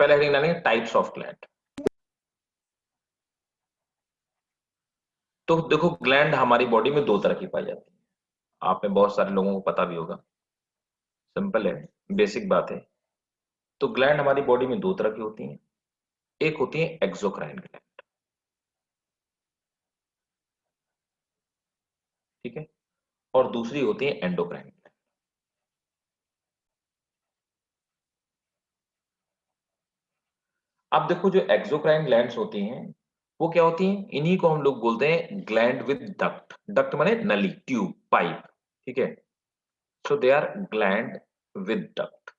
पहले हेडिंग डालेंगे types of gland. तो देखो ग्लैंड हमारी बॉडी में दो तरह की पाई जाती है, आप में बहुत सारे लोगों को पता भी होगा, सिंपल है, बेसिक बात है। तो ग्लैंड हमारी बॉडी में दो तरह की होती हैं, एक होती है एक्सोक्राइन ग्लैंड, ठीक है, और दूसरी होती है एंडोक्राइन ग्लैंड। अब देखो जो एक्सोक्राइन ग्लैंड्स होती हैं वो क्या होती हैं, इन्हीं को हम लोग बोलते हैं ग्लैंड विद डक्ट। डक्ट माने नली, ट्यूब, पाइप, ठीक है। So they are gland with duct.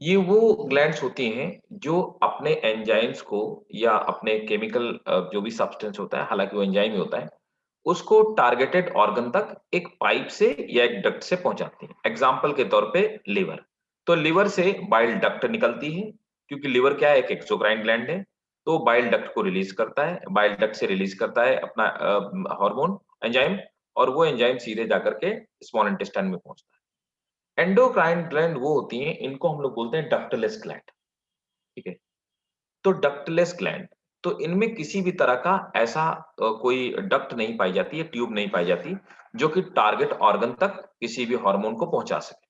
ये वो ग्लैंड्स होती हैं जो अपने एंजाइम्स को या अपने केमिकल जो भी सब्सटेंस होता है, हालांकि वो एंजाइम ही होता है, उसको टारगेटेड ऑर्गन तक एक पाइप से या एक डक्ट से पहुंचाती है। एग्जाम्पल के तौर पे लिवर, तो लिवर से बाइल डक्ट निकलती है, क्योंकि लिवर क्या है, एक एक्सोक्राइन ग्लैंड है, तो बाइल डक्ट को रिलीज करता है, बाइल डक्ट से रिलीज करता है अपना हार्मोन, एंजाइम, और वो एंजाइम सीधे जाकर के स्मॉल इंटेस्टाइन में पहुंचता है। एंडोक्राइन ग्लैंड वो होती हैं, इनको हम लोग बोलते हैं डक्टलेस ग्लैंड, ठीक है। तो डक्टलेस ग्लैंड, तो इनमें किसी भी तरह का ऐसा कोई डक्ट नहीं पाई जाती है, ट्यूब नहीं पाई जाती जो कि टारगेट ऑर्गन तक किसी भी हार्मोन को पहुंचा सके।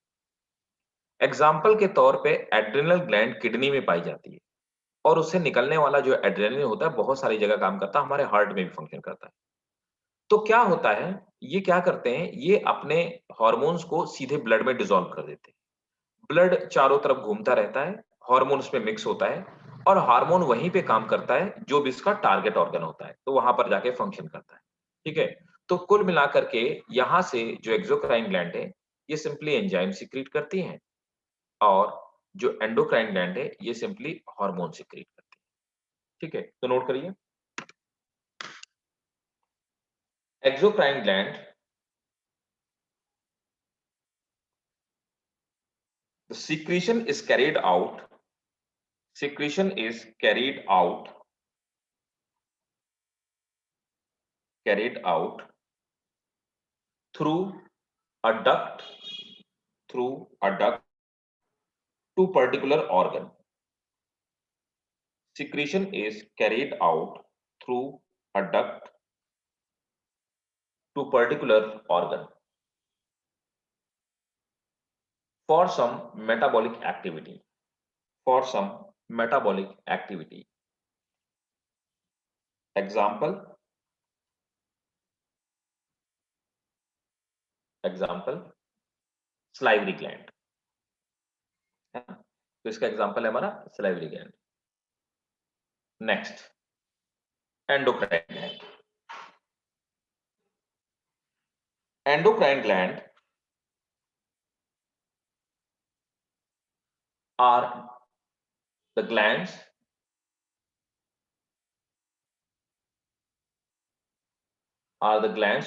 एग्जाम्पल के तौर पे एड्रिनल ग्लैंड किडनी में पाई जाती है, और उससे निकलने वाला जो एड्रेनलिन होता है बहुत सारी जगह काम करता है, हमारे हार्ट में भी फंक्शन करता है। तो क्या होता है, ये क्या करते हैं, ये अपने हार्मोन्स को सीधे ब्लड में डिसॉल्व कर देते हैं। ब्लड चारों तरफ घूमता रहता है, हार्मोन उसमें मिक्स होता है, और हार्मोन वहीं पे काम करता है जो भी इसका टारगेट ऑर्गन होता है, तो वहां पर जाके फंक्शन करता है, ठीक है। तो कुल मिलाकर के यहां से जो एक्सोक्राइन ग्लैंड है ये सिंपली एंजाइम सीक्रेट करती हैं, और जो एंडोक्राइन ग्लैंड है ये सिंपली हार्मोन सीक्रेट करती है, ठीक है। तो नोट करिए, exocrine gland, the secretion is carried out, secretion is carried out through a duct, through a duct to particular organ. Secretion is carried out through a duct to particular organ for some metabolic activity, for some metabolic activity. Example, salivary gland, है ना? तो इसका example है हमारा salivary gland. Next, endocrine gland. Endocrine gland are the glands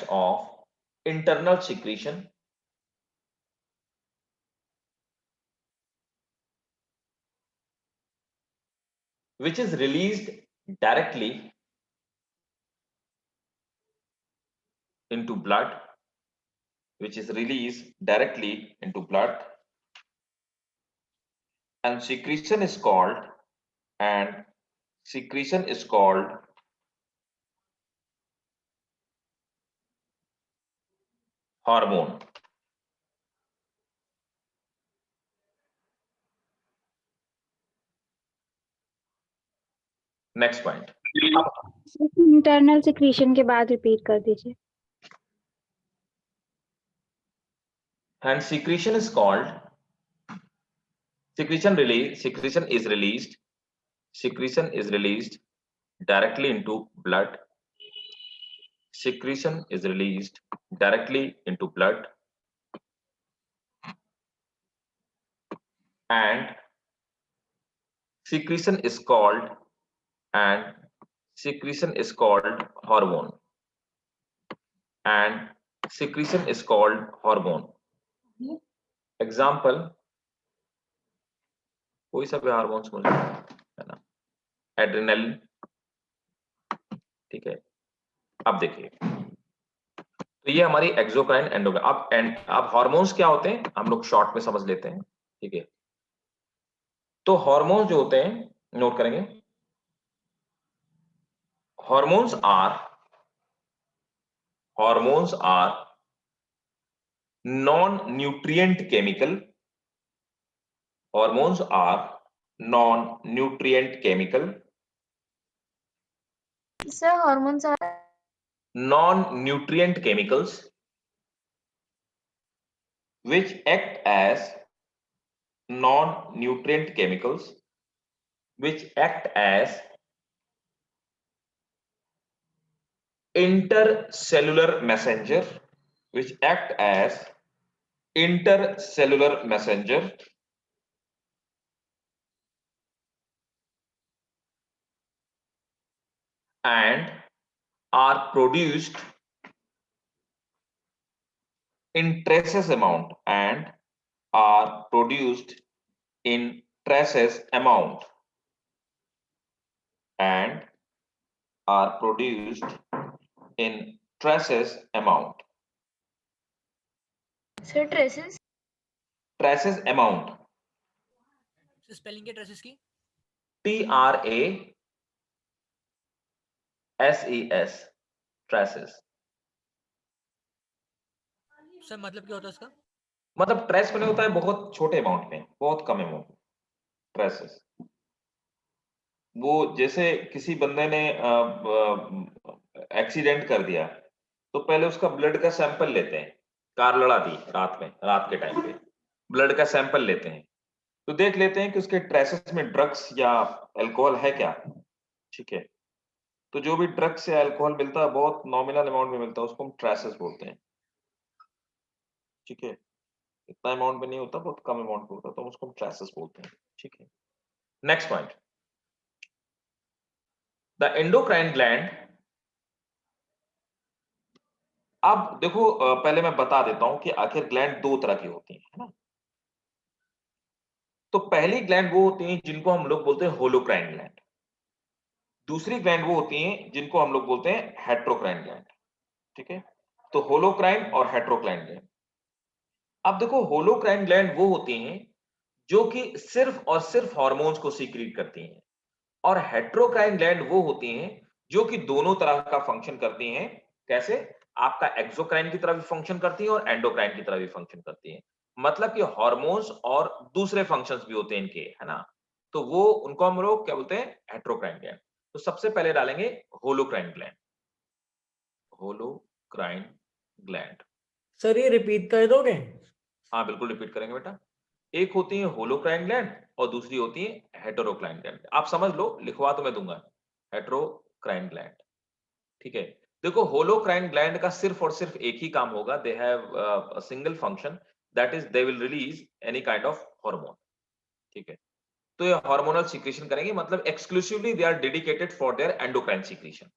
of internal secretion which is released directly into blood, and secretion is called hormone. Next point. Internal secretion के बाद repeat कर दीजिए। And secretion is released directly into blood. Secretion is released directly into blood, and secretion is called hormone, and secretion is called hormone. Example, कोई सा भी hormones मुझे है ना, एड्रिनलिन, ठीक है। अब देखिए, तो ये हमारी एक्सोक्राइन एंडोक्राइन। अब हार्मोन्स क्या होते हैं हम लोग शॉर्ट में समझ लेते हैं, ठीक है। तो हार्मोन्स जो होते हैं नोट करेंगे, hormones are non nutrient chemical, hormones are non nutrient chemical, Sir, hormones are non-nutrient chemicals which act as non-nutrient chemicals which act as intercellular messenger, which act as intercellular messenger and are produced in traces amount and are produced in traces amount and are produced in traces amount. sir traces. Traces amount. Spelling क्या traces की? TRACES, traces. Sir मतलब क्या होता है इसका? मतलब trace मैंने होता है बहुत छोटे अमाउंट में, बहुत कम अमाउंट में, ट्रेसेस। वो जैसे किसी बंदे ने एक्सीडेंट कर दिया तो पहले उसका ब्लड का सैंपल लेते हैं, कार लड़ा दी रात के टाइम पे ब्लड का सैंपल लेते हैं तो देख लेते हैं कि उसके ट्रेसेस में ड्रग्स या अल्कोहल है क्या, ठीक है। तो जो भी ड्रग्स या अल्कोहल मिलता है बहुत नॉमिनल अमाउंट में मिलता है, उसको हम ट्रेसेस बोलते हैं, ठीक है। इतना अमाउंट में नहीं होता, बहुत कम अमाउंट में होता है, तो हम उसको ट्रेसेस बोलते हैं, ठीक है। Next point, the endocrine gland. अब देखो पहले मैं बता देता हूं कि आखिर ग्लैंड दो तरह की होती है ना। तो पहली ग्लैंड वो होती हैं जिनको हम लोग बोलते हैं होलोक्राइन ग्लैंड, दूसरी ग्लैंड वो होती हैं जिनको हम लोग बोलते हैं हेट्रोक्राइन ग्लैंड, ठीक है। तो होलोक्राइन और हेट्रोक्राइन ग्लैंड। अब देखो होलोक्राइन ग्लैंड वो होती हैं जो कि सिर्फ और सिर्फ हार्मोन्स को सीक्रेट करती हैं, और हेट्रोक्राइन ग्लैंड वो होती हैं जो कि दोनों तरह का फंक्शन करती हैं। कैसे? आपका एक्सोक्राइन की तरह भी फंक्शन करती है और एंडोक्राइन की तरह भी फंक्शन करती है। मतलब कि हार्मोन्स और दूसरे फंक्शंस भी होते हैं इनके, है ना। तो वो उनको हम लोग क्या बोलते हैं? Heterocrine gland. तो सबसे पहले डालेंगे holocrine gland, holocrine gland. Sir ये रिपीट कर दोगे? हाँ बिल्कुल रिपीट करेंगे बेटा। एक होती है होलोक्राइन ग्लैंड और दूसरी होती है हेटेरोक्राइन ग्लैंड। आप समझ लो, लिखवा तो मैं दूंगा, हेटेरोक्राइन ग्लैंड, ठीक है। देखो होलोक्राइन ग्लैंड का सिर्फ और सिर्फ एक ही काम होगा, they have a single function, that is they will release any kind of hormone, ठीक है। तो ये हार्मोनल सीक्रेशन करेंगे, मतलब exclusively they are dedicated for their endocrine secretion.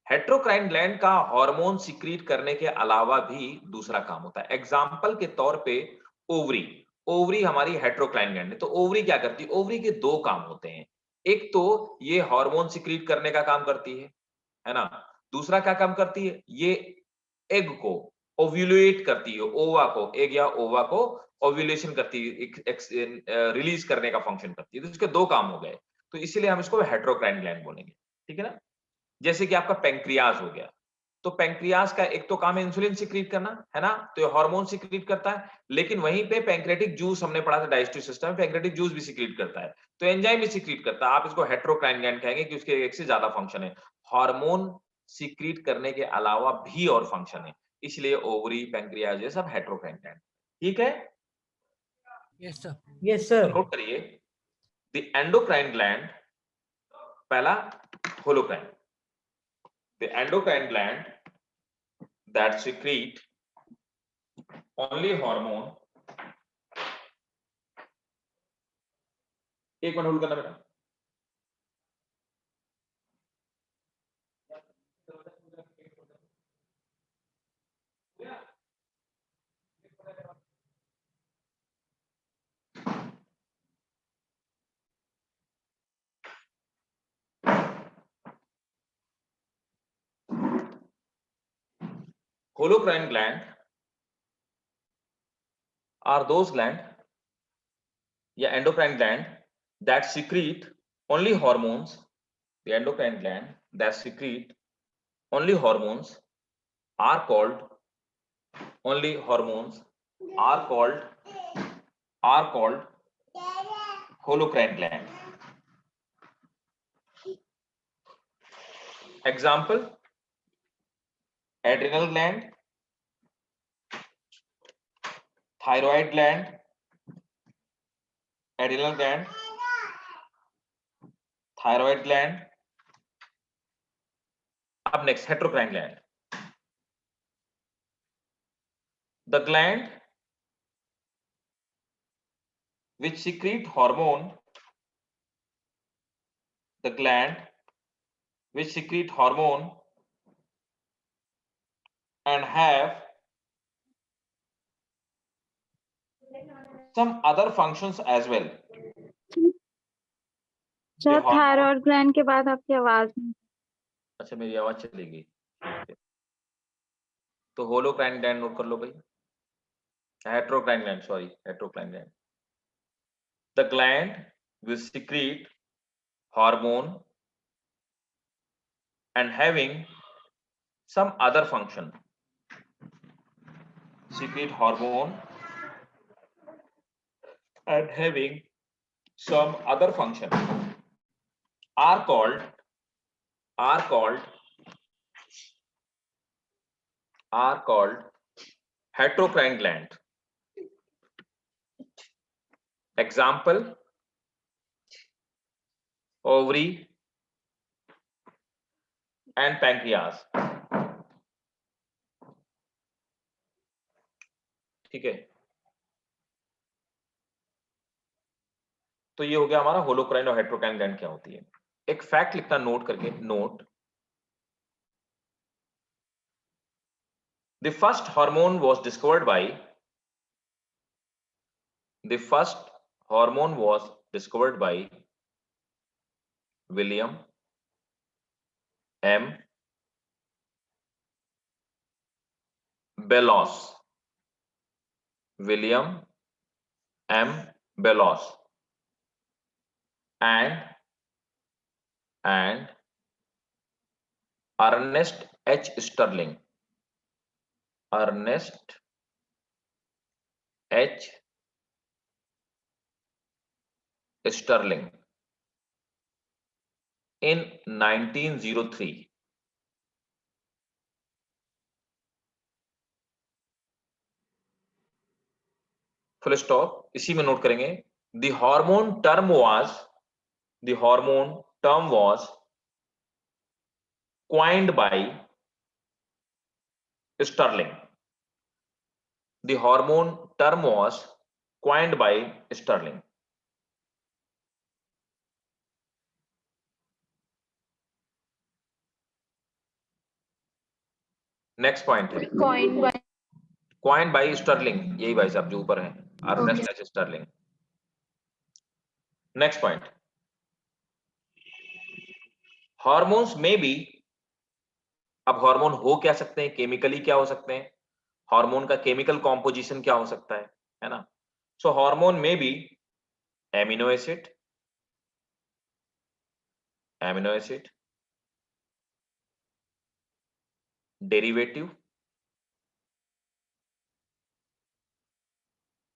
Heterocrine gland का हार्मोन सीक्रेट करने के अलावा भी दूसरा काम होता है। एग्जांपल के तौर पे ओवरी, ओवरी हमारी हेट्रोक्राइन ग्लैंड है। तो ओवरी क्या करती है? ओवरी के दो काम होते हैं, एक तो ये हार्मोन सीक्रेट करने का काम करती है ना। दूसरा क्या काम करती है? ये एग को ओव्यूलेट करती है, ओवा को, एग या ओवा को ओव्यूलेशन करती है, रिलीज करने का फंक्शन करती है। तो इसके दो काम हो गए, तो इसीलिए हम इसको हेट्रोक्राइन ग्लैंड बोलेंगे, ठीक है ना। जैसे कि आपका पैंक्रियाज हो गया, तो पैंक्रियाज का एक तो काम है इंसुलिन सीक्रेट करना, है ना। तो ये हार्मोन सीक्रेट करता है, लेकिन वहीं पे पैंक्रेटिक जूस हमने पढ़ा था डाइजेस्टिव सिस्टम में, पैंक्रेटिक जूस भी सीक्रेट करता है, तो एंजाइम भी सीक्रेट करता है। आप इसको हेट्रोक्राइन ग्लैंड कहेंगे कि उसके एक से ज्यादा फंक्शन है, हार्मोन सीक्रेट करने के अलावा भी और फंक्शन है, इसलिए ओवरी, पैंक्रियाज ये सब हेट्रोक्राइन ग्लैंड, ठीक है। Yes sir. यस तो सर। नोट करिए, द एंडोक्राइन ग्लैंड, पहला holocrine, the endocrine gland that secrete only hormone। एक मिनट होल्ड करना बेटा। Holocrine gland are those gland या endocrine gland that secrete only hormones, the endocrine gland that secrete only hormones are called holocrine gland. Example: adrenal gland, thyroid gland, adrenal gland, thyroid gland. Up next, heterocrine gland. The gland which secrete hormone, and have some other functions as well. Sir thyroid gland के बाद आपकी आवाज नहीं। अच्छा, मेरी आवाज चली गई। तो होलोक्राइन ग्लैंड नोट कर लो भाई, heterocrine gland, sorry, heterocrine gland. The gland will secrete hormone and having some other function. Secrete hormone and having some other function are called heterocrine gland. Example: ovary and pancreas. ठीक है, तो ये हो गया हमारा होलोक्राइन और हेटेरोक्राइन gland क्या होती है. एक फैक्ट लिखना नोट करके, note: The first hormone was discovered by William M. Bellows. And Ernest H. Sterling. In 1903. Full stop. इसी में नोट करेंगे, the hormone term was coined by Sterling. The hormone term was coined by Sterling. Next point है coined by Sterling, यही भाई साहब जो ऊपर है, Ernest H Starling. Next point, hormones में भी. अब हार्मोन हो क्या सकते हैं, केमिकली क्या हो सकते हैं, हार्मोन का केमिकल कॉम्पोजिशन क्या हो सकता है ना. सो हार्मोन में भी एमिनो एसिड, डेरिवेटिव,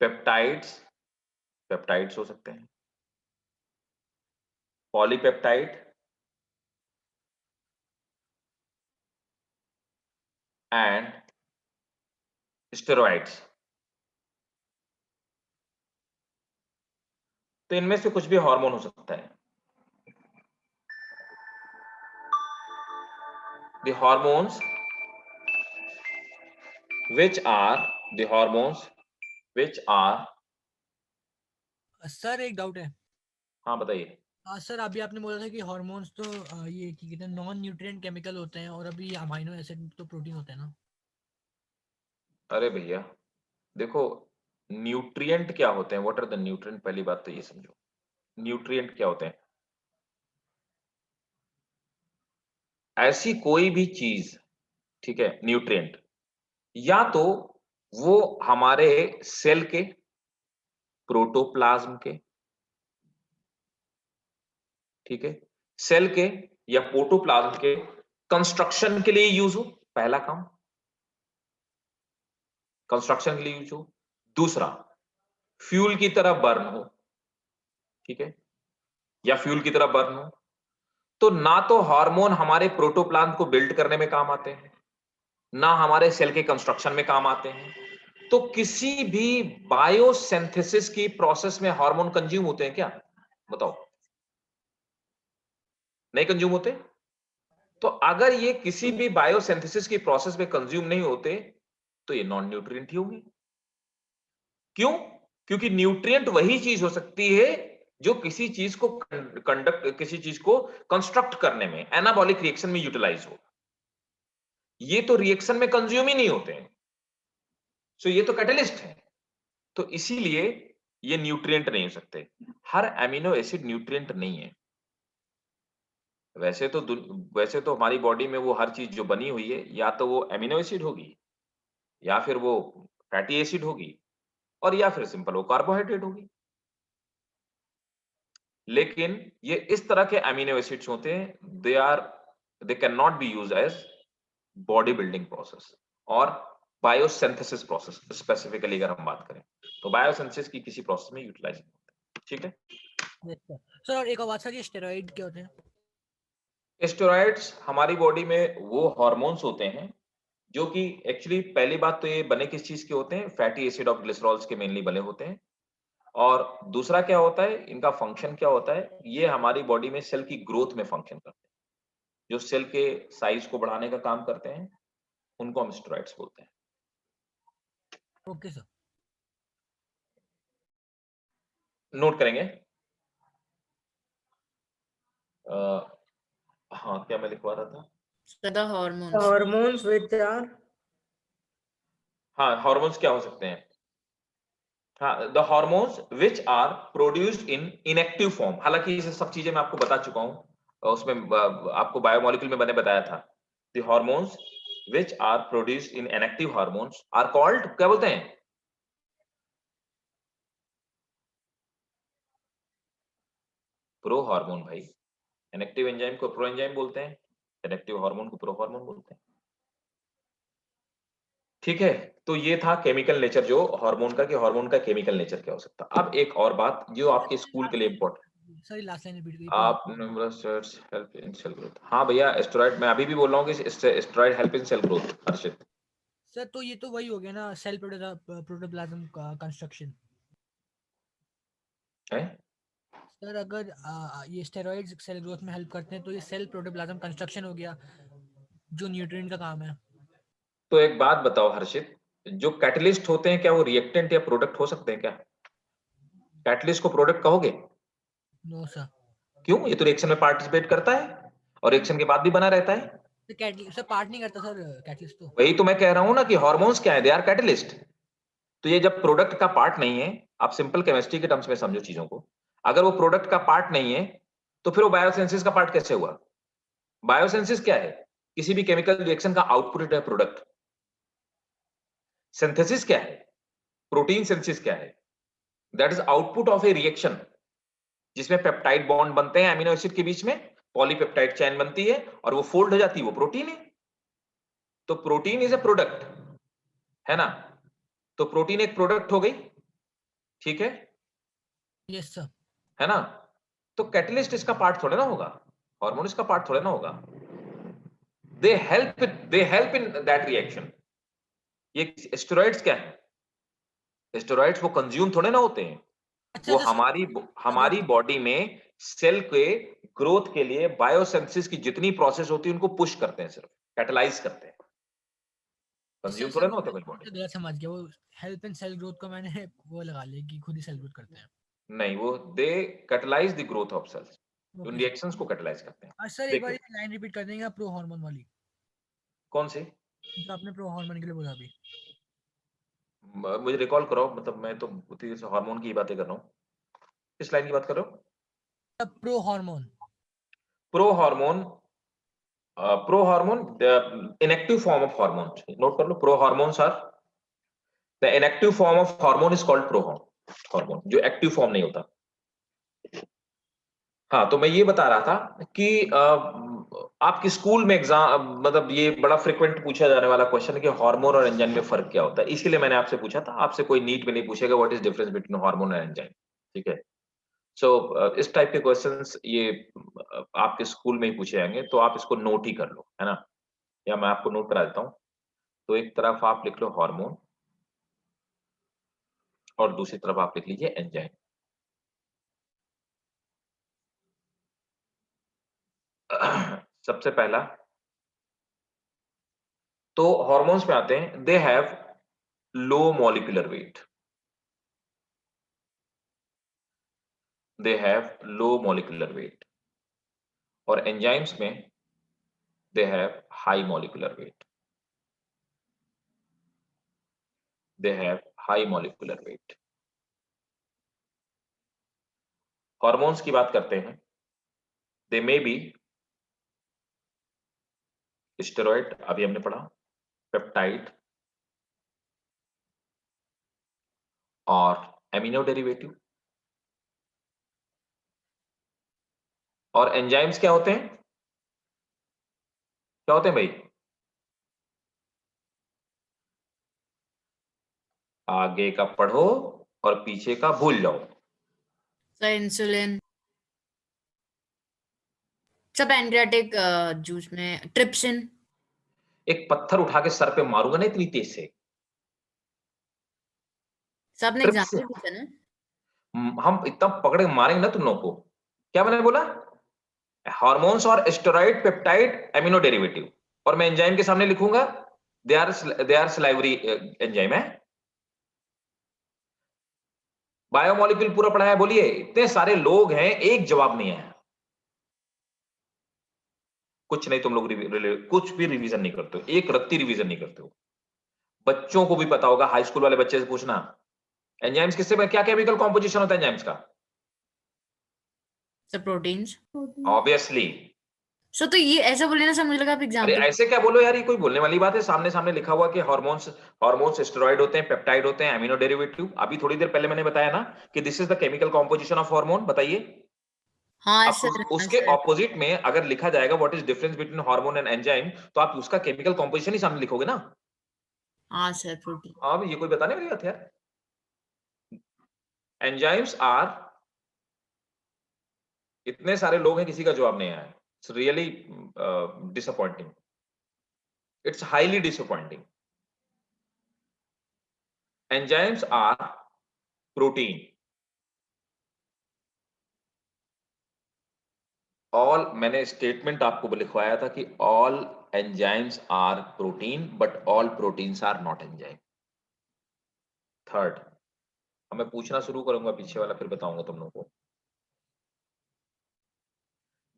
पेप्टाइड्स हो सकते हैं, पॉलीपेप्टाइड एंड स्टेरॉइड्स. तो इनमें से कुछ भी हार्मोन हो सकता है. The hormones which are sir एक डाउट है. हाँ बताइए. सर अभी आपने बोला था कि हार्मोन्स तो ये क्या कहते हैं नॉन न्यूट्रिएंट केमिकल होते हैं और अभी अमाइनो एसिड तो प्रोटीन होते हैं ना. अरे भैया देखो, न्यूट्रिएंट क्या होते हैं, व्हाट आर द न्यूट्रिएंट, पहली बात तो ये समझो. न्यूट्रिएंट क्या होते हैं, ऐसी कोई भी चीज, ठीक है, न्यूट्रिएंट, या तो वो हमारे सेल के, प्रोटोप्लाज्म के, ठीक है, सेल के या प्रोटोप्लाज्म के कंस्ट्रक्शन के लिए यूज हो, पहला काम कंस्ट्रक्शन के लिए यूज हो। दूसरा, फ्यूल की तरह बर्न हो, ठीक है, या फ्यूल की तरह बर्न हो। तो ना तो हार्मोन हमारे प्रोटोप्लाज्म को बिल्ड करने में काम आते हैं, ना हमारे सेल के कंस्ट्रक्शन में काम आते हैं। तो किसी भी बायोसिंथेसिस की प्रोसेस में हार्मोन कंज्यूम होते हैं क्या? बताओ, नहीं कंज्यूम होते। तो अगर ये किसी भी बायोसिंथेसिस की प्रोसेस में कंज्यूम नहीं होते तो ये नॉन न्यूट्रिएंट ही होंगे। क्यों? क्योंकि न्यूट्रिएंट वही चीज हो सकती है जो किसी चीज को किसी चीज को कंस्ट्रक्ट करने में, एनाबॉलिक रिएक्शन में यूटिलाइज हो। ये तो रिएक्शन में कंज्यूम ही नहीं होते हैं, सो ये तो कैटलिस्ट है। तो इसीलिए ये न्यूट्रिएंट नहीं हो सकते। हर एमिनो एसिड न्यूट्रिएंट नहीं है। वैसे तो हमारी बॉडी में वो हर चीज जो बनी हुई है, या तो वो एमिनो एसिड होगी, या फिर वो फैटी एसिड होगी, और या फिर सिंपल वो कार्बोहाइड्रेट होगी। लेकिन ये इस तरह के एमिनो एसिड्स होते हैं, they can not be used as body building process और बायोसिंथेसिस प्रोसेस। स्पेसिफिकली अगर हम बात करें तो बायोसिंथेसिस की किसी प्रोसेस में यूटिलाइज नहीं होते। ठीक है सर, और एक और बात सर, ये स्टेरॉइड क्या होते हैं? स्टेरॉइड्स हमारी बॉडी में वो हार्मोन्स होते हैं जो कि एक्चुअली, पहली बात तो ये बने किस चीज के होते हैं? फैटी एसिड और ग्लिसरॉल्स के मेनली बने होते हैं। और दूसरा क्या होता है, इनका फंक्शन क्या होता है? ये हमारी बॉडी में सेल की ग्रोथ में फंक्शन करते हैं। जो सेल के साइज को बढ़ाने का काम करते हैं उनको हम स्टेरॉइड्स बोलते हैं। Okay sir. नोट करेंगे। हाँ, क्या मैं लिखवा रहा था? The hormones. Hormones which are हाँ, हार्मोन्स क्या हो सकते हैं? हाँ, the hormones which are produced in inactive form. हालांकि ये सब चीजें मैं आपको बता चुका हूँ, उसमें आपको बायोमोलिक्यूल में मैंने बताया था। The hormones which are produced in inactive hormones are called, क्या बोलते हैं? प्रो हार्मोन भाई। इनएक्टिव एंजाइम को प्रो एंजाइम बोलते हैं, इनएक्टिव हार्मोन को प्रो हार्मोन बोलते हैं। ठीक है, तो ये था केमिकल नेचर जो हार्मोन का, कि हार्मोन का केमिकल नेचर क्या हो सकता है। अब एक और बात जो आपके स्कूल के लिए important, sir last line repeat करिए। आप steroids help in cell growth. हाँ भैया, स्टेरॉइड मैं अभी भी बोल रहा हूँ कि steroid help in cell growth. Harshit sir, तो ये तो वही हो गया ना, सेल प्रोटोप्लाज्म का कंस्ट्रक्शन है। सर। अगर ये स्टेरॉइड्स सेल ग्रोथ में हेल्प करते हैं तो ये सेल प्रोटोप्लाज्म कंस्ट्रक्शन हो गया, जो न्यूट्रिएंट का काम है। तो एक बात बताओ हर्षित, जो कैटलिस्ट होते हैं क्या वो रिएक्टेंट या प्रोडक्ट हो सकते हैं क्या? कैटलिस्ट को प्रोडक्ट कहोगे? No sir. क्यों? ये तो रिएक्शन में पार्टिसिपेट करता है और रिएक्शन के बाद भी बना रहता है। सर पार्ट नहीं करता सर कैटलिस्ट तो। वही तो मैं कह रहा हूं ना कि हार्मोन्स क्या है? They are catalyst. तो ये जब प्रोडक्ट का पार्ट नहीं है, आप सिंपल केमिस्ट्री के टर्म्स में समझो चीजों को, अगर वो प्रोडक्ट का पार्ट नहीं है तो फिर वो बायोसेंसिस का पार्ट कैसे हुआ? बायोसेंसिस क्या है? किसी भी केमिकल रिएक्शन का आउटपुट है प्रोडक्ट। सिंथेसिस क्या है? प्रोटीन सिंथेसिस क्या है? That is output of A reaction जिसमें पेप्टाइड बॉन्ड बनते हैं एमिनो एसिड के बीच में, पॉलीपेप्टाइड चेन बनती है और वो फोल्ड हो जाती है, वो प्रोटीन है। तो प्रोटीन इज ए प्रोडक्ट, है ना? तो प्रोटीन एक प्रोडक्ट हो गई, ठीक है? Yes sir. है ना? तो कैटलिस्ट इसका पार्ट थोड़े ना होगा, हार्मोन इसका पार्ट थोड़े ना होगा। They help in that reaction. ये स्टेरॉइड्स क्या है? स्टेरॉइड्स वो कंज्यूम थोड़े ना होते हैं, अच्छा वो अच्छा हमारी बॉडी में सेल के ग्रोथ के लिए बायोसिंथेसिस की जितनी प्रोसेस होती है उनको पुश करते हैं, सिर्फ कैटलाइज करते हैं, कंज्यूम थोड़े ना होते मेरी बॉडी। गलत समझ गया, वो हेल्प इन सेल ग्रोथ को मैंने वो लगा लिया कि खुद ही सेल ग्रोथ करते हैं। नहीं, वो they catalyse the growth of cells, उन ओके रिएक्शंस को कैटलाइज करते हैं। सर। सर एक बार देखिए, ये लाइन रिपीट कर देंगे, प्रो हार्मोन वाली, कौन सी? जो आपने प्रो हार्मोन के लिए बोला अभी। मुझे रिकॉल कराओ, मतलब मैं तो हार्मोन की बातें कर रहा हूँ। किस लाइन की बात कर रहे हो? Pro hormone. Pro hormone inactive form of hormone, note कर लो। Pro hormones are the inactive form of hormone is called pro hormone, जो एक्टिव फॉर्म नहीं होता। हाँ, तो मैं ये बता रहा था कि आपके स्कूल में एग्जाम, मतलब ये बड़ा फ्रिक्वेंट पूछा जाने वाला क्वेश्चन है कि हार्मोन और एंजाइम में फर्क क्या होता है, इसीलिए मैंने आपसे पूछा था। आपसे कोई नीट में नहीं पूछेगा what is difference between hormone and enzyme, ठीक है। सो इस टाइप के क्वेश्चंस ये आपके स्कूल में ही पूछे जाएंगे, तो आप इसको नोट ही कर लो, है ना, या मैं आपको नोट करा देता हूँ। तो एक तरफ आप लिख लो हार्मोन और दूसरी तरफ आप लिख लीजिए एंजाइम। सबसे पहला तो हॉर्मोन्स पे आते हैं, they have low molecular weight, they have low molecular weight. और एंजाइम्स में they have high molecular weight, they have high molecular weight. Hormones की बात करते हैं, दे मे बी स्टेरॉइड, अभी हमने पढ़ा, पेप्टाइड और एमिनो डेरिवेटिव। और एंजाइम्स क्या होते हैं, क्या होते हैं भाई? आगे का पढ़ो और पीछे का भूल जाओ। सर इंसुलिन, सब पैनक्रियाटिक जूस में ट्रिप्सिन। एक पत्थर उठा के सर पे मारूंगा ना इतनी तेज से, सबने ट्रिप्स, एग्जाम्पल पूछा ना। हम इतना पकड़े मारेंगे ना तुम लोगों को। क्या मैंने बोला? हार्मोन्स और स्टेरॉइड, पेप्टाइड, एमिनो डेरिवेटिव। और मैं एंजाइम के सामने लिखूंगा दे आर सलाइवरी एंजाइम है। बायोमोलिक्यूल पूरा पढ़ा है, बोलिए। इतने सारे लोग हैं, एक जवाब नहीं है। कुछ नहीं, तुम लोग कुछ भी रिवीजन नहीं करते हो, एक रत्ती रिवीजन नहीं करते हो। बच्चों को भी पता होगा, हाई स्कूल वाले बच्चे से पूछना एंजाइम्स किससे, क्या केमिकल कॉम्पोजिशन होता है एंजाइम्स का? सब प्रोटीन्स। ऑब्वियसली। सो तो ये ऐसा बोले ना सर, मुझे लगा आप अरे एग्जाम्पल। ऐसे क्या बोलो यार, ये कोई बोलने वाली बात है? सामने सामने लिखा हुआ कि हार्मोन्स, हार्मोन्स स्टेरॉइड होते हैं, पेप्टाइड होते हैं, एमिनो डेरिवेटिव। अभी थोड़ी देर पहले मैंने बताया ना कि this is the chemical composition of hormone. बताइए। हाँ अब सर, हाँ उसके सर। ऑपोजिट में अगर लिखा जाएगा what is difference between hormone and enzyme, तो आप उसका केमिकल कॉम्पोजिशन ही सामने लिखोगे ना। हाँ सर, प्रोटीन। अब ये कोई बताने वाली बात है यार? एंजाइम्स आर, इतने सारे लोग हैं, किसी का जवाब नहीं आया। It's really disappointing, it's highly disappointing. Enzymes are protein. All, मैंने स्टेटमेंट आपको लिखवाया था कि all enzymes are protein but all proteins are not enzyme. Third, अब मैं पूछना शुरू करूंगा पीछे वाला, फिर बताऊंगा तुम लोगों को।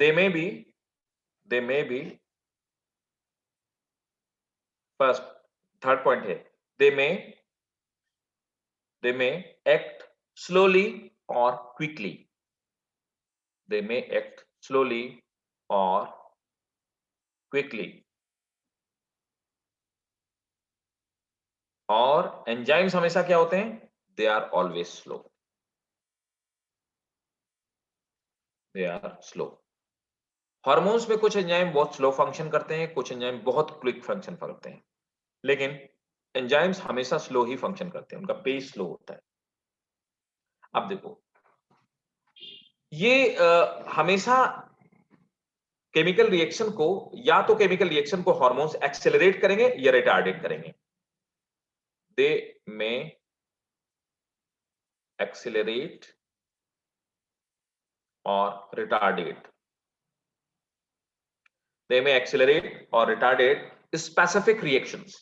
They may be first, third point है, they may act slowly or quickly, they may act slowly or quickly. और एंजाइम्स हमेशा क्या होते हैं? They are always slow, they are slow. Hormones में कुछ एंजाइम बहुत स्लो फंक्शन करते हैं, कुछ एंजाइम बहुत क्विक फंक्शन करते हैं, लेकिन एंजाइम्स हमेशा स्लो ही फंक्शन करते हैं, उनका पेस स्लो होता है। अब देखो, ये हमेशा केमिकल रिएक्शन को, या तो केमिकल रिएक्शन को हार्मोन्स एक्सेलरेट करेंगे या रिटार्डेट करेंगे। दे मे एक्सेलरेट और रिटार्डेट, they may accelerate or retardate specific reactions.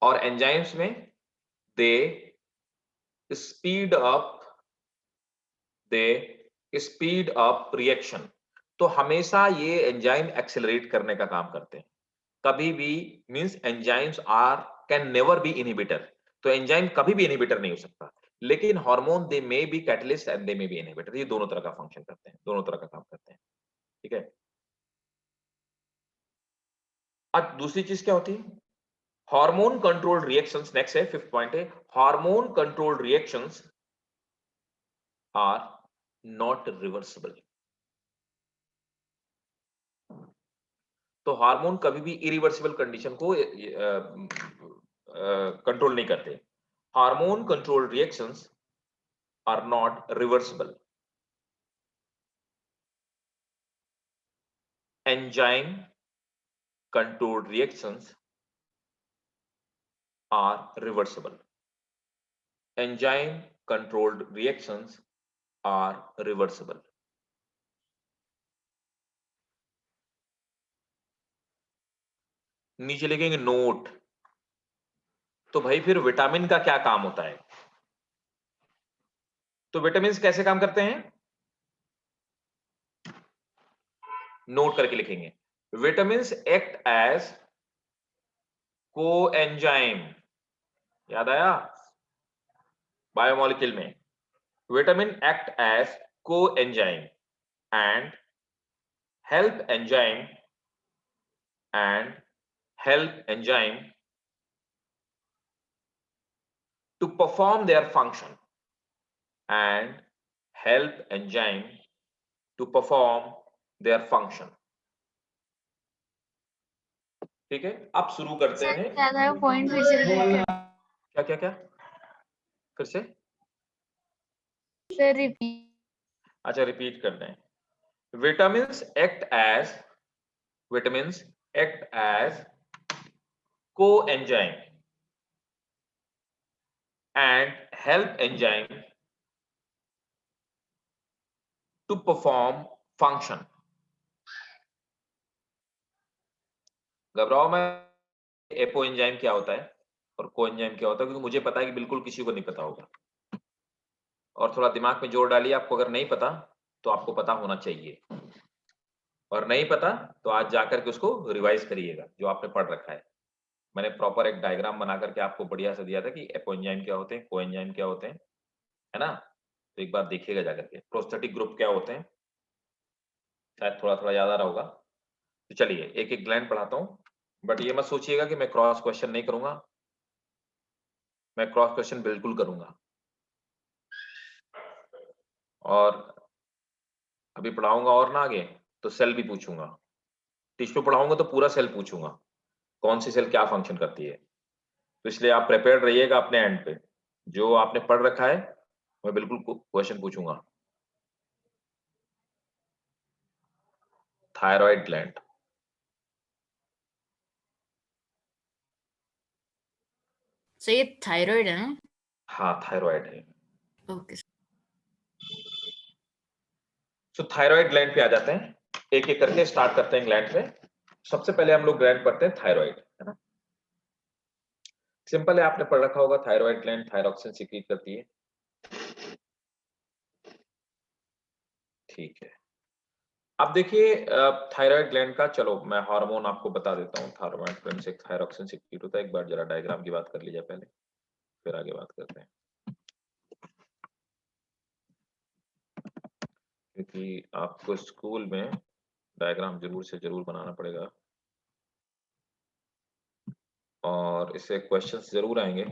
और एंजाइम्स में दे स्पीड अप रिएक्शन। तो हमेशा ये एंजाइम एक्सेलरेट करने का काम करते हैं, कभी भी, means enzymes are can never be inhibitor. तो एंजाइम कभी भी इनहिबिटर नहीं हो सकता, लेकिन hormone they may be catalyst and they may be inhibitor. ये दोनों तरह का फंक्शन करते हैं, दोनों तरह का काम करते हैं, ठीक है। अब दूसरी चीज क्या होती है? Hormone controlled reactions. नेक्स्ट है, फिफ्थ पॉइंट है, hormone controlled reactions are not reversible. तो हार्मोन कभी भी इरिवर्सिबल कंडीशन को कंट्रोल नहीं करते. Hormone control reactions are not reversible. Enzyme controlled reactions are reversible. Enzyme controlled reactions are reversible. नीचे लिखेंगे नोट. तो भाई फिर विटामिन का क्या काम होता है? तो विटामिन कैसे काम करते हैं? नोट करके लिखेंगे. Vitamin act as coenzyme. याद आया? बायोमोलिक्यूल में vitamin act as coenzyme and help enzyme to perform their function and help enzyme to perform their function. ठीक है, अब शुरू करते हैं. क्या था पॉइंट फिर से रिपीट कर क्या क्या क्या फिर से? Sir repeat. अच्छा, रिपीट करते हैं. Vitamins act as coenzyme and help enzyme to perform function. घबराओ मैं. एपो एंजाइम क्या होता है और कोएंजाइम क्या होता है, क्योंकि मुझे पता है कि बिल्कुल किसी को नहीं पता होगा. और थोड़ा दिमाग में जोर डालिए. आपको अगर नहीं पता तो आपको पता होना चाहिए, और नहीं पता तो आज जाकर के उसको रिवाइज करिएगा जो आपने पढ़ रखा है. मैंने प्रॉपर एक डायग्राम बना करके आपको बढ़िया से दिया था कि एपो एंजाइम क्या होते हैं, कोएंजाइम क्या होते हैं, है ना? तो एक बार देखिएगा जाकर के. प्रोस्थेटिक ग्रुप क्या होते हैं, शायद थोड़ा थोड़ा याद आ रहा होगा. तो चलिए एक एक ग्लैंड पढ़ाता हूँ, बट ये मत सोचिएगा कि मैं क्रॉस क्वेश्चन नहीं करूंगा. मैं क्रॉस क्वेश्चन बिल्कुल करूंगा. और अभी पढ़ाऊंगा और ना आगे तो सेल भी पूछूंगा. टिश्यू पढ़ाऊंगा तो पूरा सेल पूछूंगा, कौन सी सेल क्या फंक्शन करती है. तो इसलिए आप प्रिपेयर्ड रहिएगा अपने एंड पे. जो आपने पढ़ रखा है मैं बिल्कुल क्वेश्चन पूछूंगा. Thyroid gland. सो ये थायराइड है ना? हाँ, थायराइड है. ओके. तो थायराइड ग्लैंड पे आ जाते हैं. एक एक करके स्टार्ट करते हैं ग्लैंड पे. सबसे पहले हम लोग ग्लैंड पढ़ते हैं थायराइड, है ना? सिंपल है, आपने पढ़ रखा होगा. थायराइड ग्लैंड थायरॉक्सिन सीक्रेट करती है. ठीक है. अब देखिए थायराइड ग्लैंड का, चलो मैं हार्मोन आपको बता देता हूँ. थायराइड ग्लैंड से थायरॉक्सिन सीक्रेट होता है. एक बार जरा डायग्राम की बात कर लीजिए पहले, फिर आगे बात करते हैं, क्योंकि आपको स्कूल में डायग्राम जरूर से जरूर बनाना पड़ेगा और इससे क्वेश्चंस जरूर आएंगे.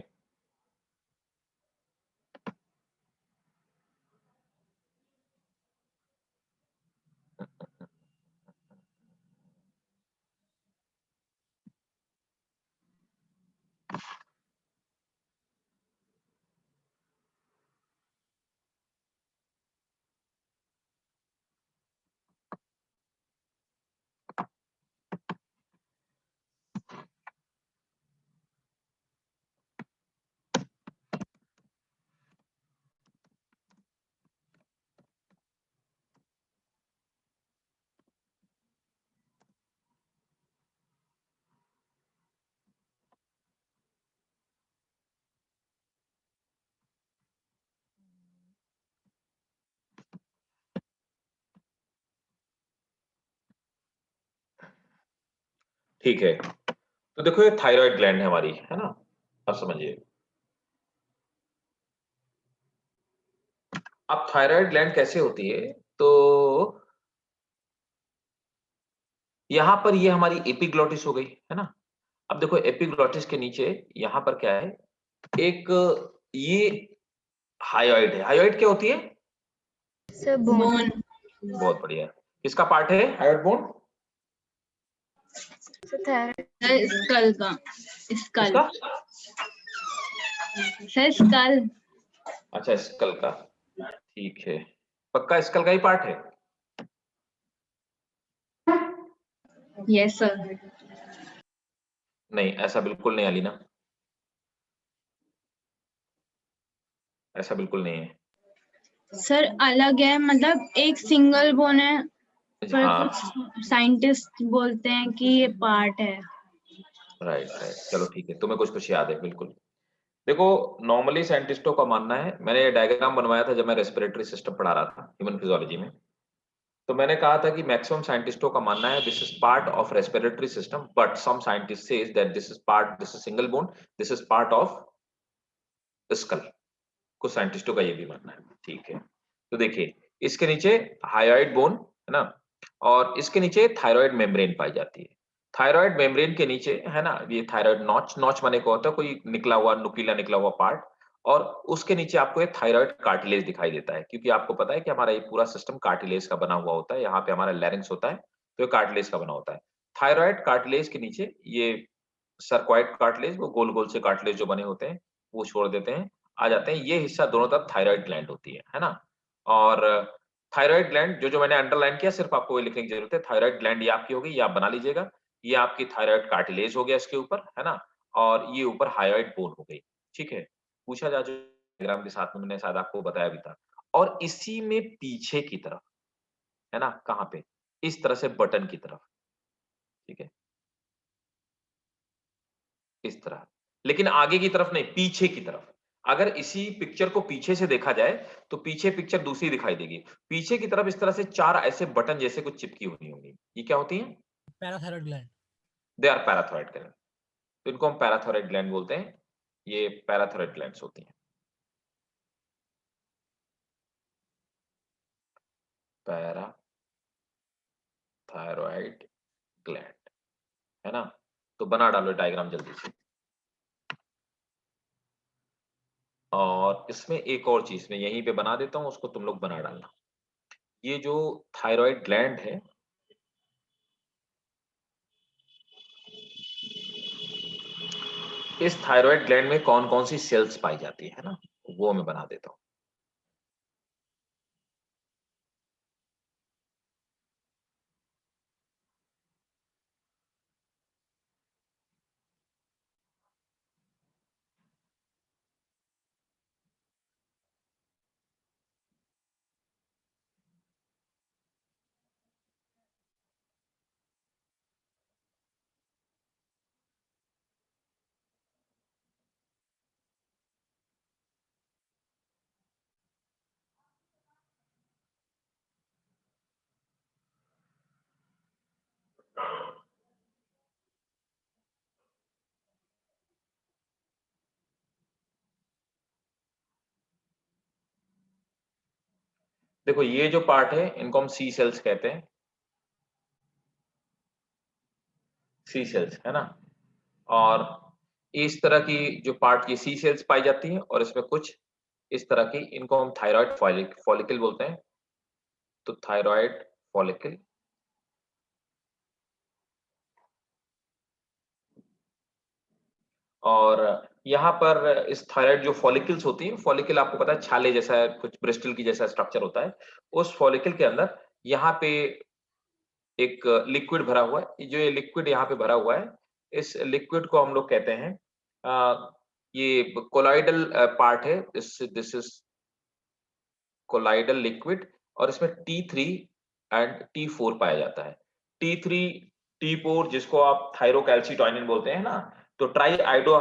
ठीक है, तो देखो ये थायराइड ग्लैंड है हमारी, है ना? अब समझिए. अब थायराइड ग्लैंड कैसे होती है, तो यहां पर ये हमारी एपिग्लोटिस हो गई, है ना? अब देखो एपिग्लोटिस के नीचे यहां पर क्या है, एक ये हायोइड है. हायोइड क्या होती है? Sir bone. बहुत बढ़िया। किसका पार्ट है hyoid bone? Sir thyroid. Skull का। स्कल। किसका? Sir skull. अच्छा स्कल का, ठीक है। पक्का स्कल का ही पार्ट है? Yes sir. नहीं, ऐसा बिल्कुल नहीं अलीना, ऐसा बिल्कुल नहीं है। सर अलग है, मतलब एक सिंगल बोन है, पर हाँ कुछ साइंटिस्ट बोलते हैं कि ये पार्ट है। राइट राइट, चलो ठीक है, तुम्हें कुछ कुछ याद है बिल्कुल। देखो नॉर्मली साइंटिस्टों का मानना है, मैंने ये डायग्राम बनवाया था जब मैं रेस्पिरेटरी सिस्टम पढ़ा रहा था ह्यूमन फिजियोलॉजी में, तो मैंने कहा था कि मैक्सिमम साइंटिस्टों का मानना है this is part of respiratory system, but some scientist says that this is part, this is single bone, this is part of skull. कुछ साइंटिस्टों का ये भी मानना है, ठीक है। तो देखिए इसके नीचे हायोइड बोन है ना, और इसके नीचे थायराइड मेम्ब्रेन पाई जाती है। थायराइड मेम्ब्रेन के नीचे है ना ये थायराइड नॉच, नॉच माने क्या होता है, कोई निकला हुआ नुकीला निकला हुआ पार्ट, और उसके नीचे आपको एक थायराइड कार्टिलेज दिखाई देता है, क्योंकि आपको पता है कि हमारा ये पूरा सिस्टम कार्टिलेज का बना हुआ होता है, यहाँ पे हमारा लैरिंक्स होता है तो ये कार्टिलेज का बना होता है। थायराइड कार्टिलेज के नीचे ये सर्कॉइड कार्टिलेज, वो गोल गोल से कार्टिलेज जो बने होते हैं वो छोड़ देते हैं, आ जाते हैं, ये हिस्सा दोनों तरफ थायराइड ग्लैंड होती है ना। और थायराइड ग्लैंड जो जो मैंने अंडरलाइन किया सिर्फ आपको ये लिखने की जरूरत है, थायराइड ग्लैंड ये आपकी होगी, ये आप बना लीजिएगा, ये आपकी थायराइड कार्टिलेज हो गया इसके ऊपर है ना, और ये ऊपर हायोइड बोन हो गई, ठीक है। पूछा जा चुका डायग्राम के साथ में, मैंने शायद आपको बताया भी था। और इसी में पीछे की तरफ है ना, कहाँ पे, इस तरह से बटन की तरफ, ठीक है, इस तरह, लेकिन आगे की तरफ नहीं, पीछे की तरफ। अगर इसी पिक्चर को पीछे से देखा जाए तो पीछे पिक्चर दूसरी दिखाई देगी, पीछे की तरफ इस तरह से चार ऐसे बटन जैसे कुछ चिपकी हुई होंगी, ये क्या होती हैं? Parathyroid gland. They are parathyroid gland, तो इनको हम पैराथायरॉयड ग्लैंड बोलते हैं, ये पैराथायरॉयड ग्लैंड्स होती हैं, पैराथायरॉयड ग्लैंड है ना। तो बना डालो डायग्राम जल्दी से। और इसमें एक और चीज मैं यहीं पे बना देता हूं, उसको तुम लोग बना डालना। ये जो थायराइड ग्लैंड है, इस थायराइड ग्लैंड में कौन कौन सी सेल्स पाई जाती है ना, वो मैं बना देता हूं। देखो ये जो पार्ट है इनको हम सी सेल्स कहते हैं, सी सेल्स है ना। और इस तरह की जो पार्ट की सी सेल्स पाई जाती हैं, और इसमें कुछ इस तरह की, इनको हम थायराइड फॉलिकल बोलते हैं, तो थायराइड फॉलिकल। और यहाँ पर इस थायराइड जो फॉलिकल्स होती हैं, फॉलिकल आपको पता है छाले जैसा है, कुछ ब्रिस्टल की जैसा स्ट्रक्चर होता है, उस फॉलिकल के अंदर यहाँ पे एक लिक्विड भरा हुआ है, जो ये लिक्विड यहाँ पे भरा हुआ है, इस लिक्विड को हम लोग कहते हैं ये कोलाइडल पार्ट है, दिस इज कोलाइडल लिक्विड, और इसमें T3 एंड T4 पाया जाता है। T3 T4 जिसको आप थायरोकैल्सिटोनिन बोलते हैं ना, तो ट्राई आइडो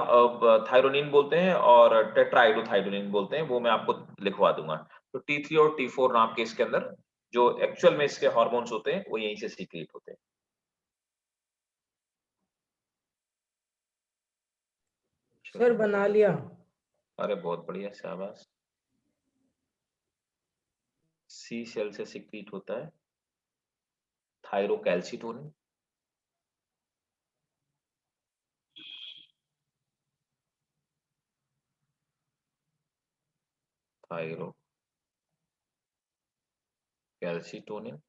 थायरोनिन बोलते हैं और टेट्राइडोथाइरोनिन बोलते हैं, वो मैं आपको लिखवा दूंगा। तो T3 और T4 नाम के इसके अंदर जो एक्चुअल में इसके हार्मोन्स होते हैं वो यहीं से सीक्रेट होते हैं। सर बना लिया। अरे बहुत बढ़िया, शाबाश। सी सेल से सीक्रेट होता है थायरोकैल्सिटोनिन, थायरो कैल्सिटोनिन,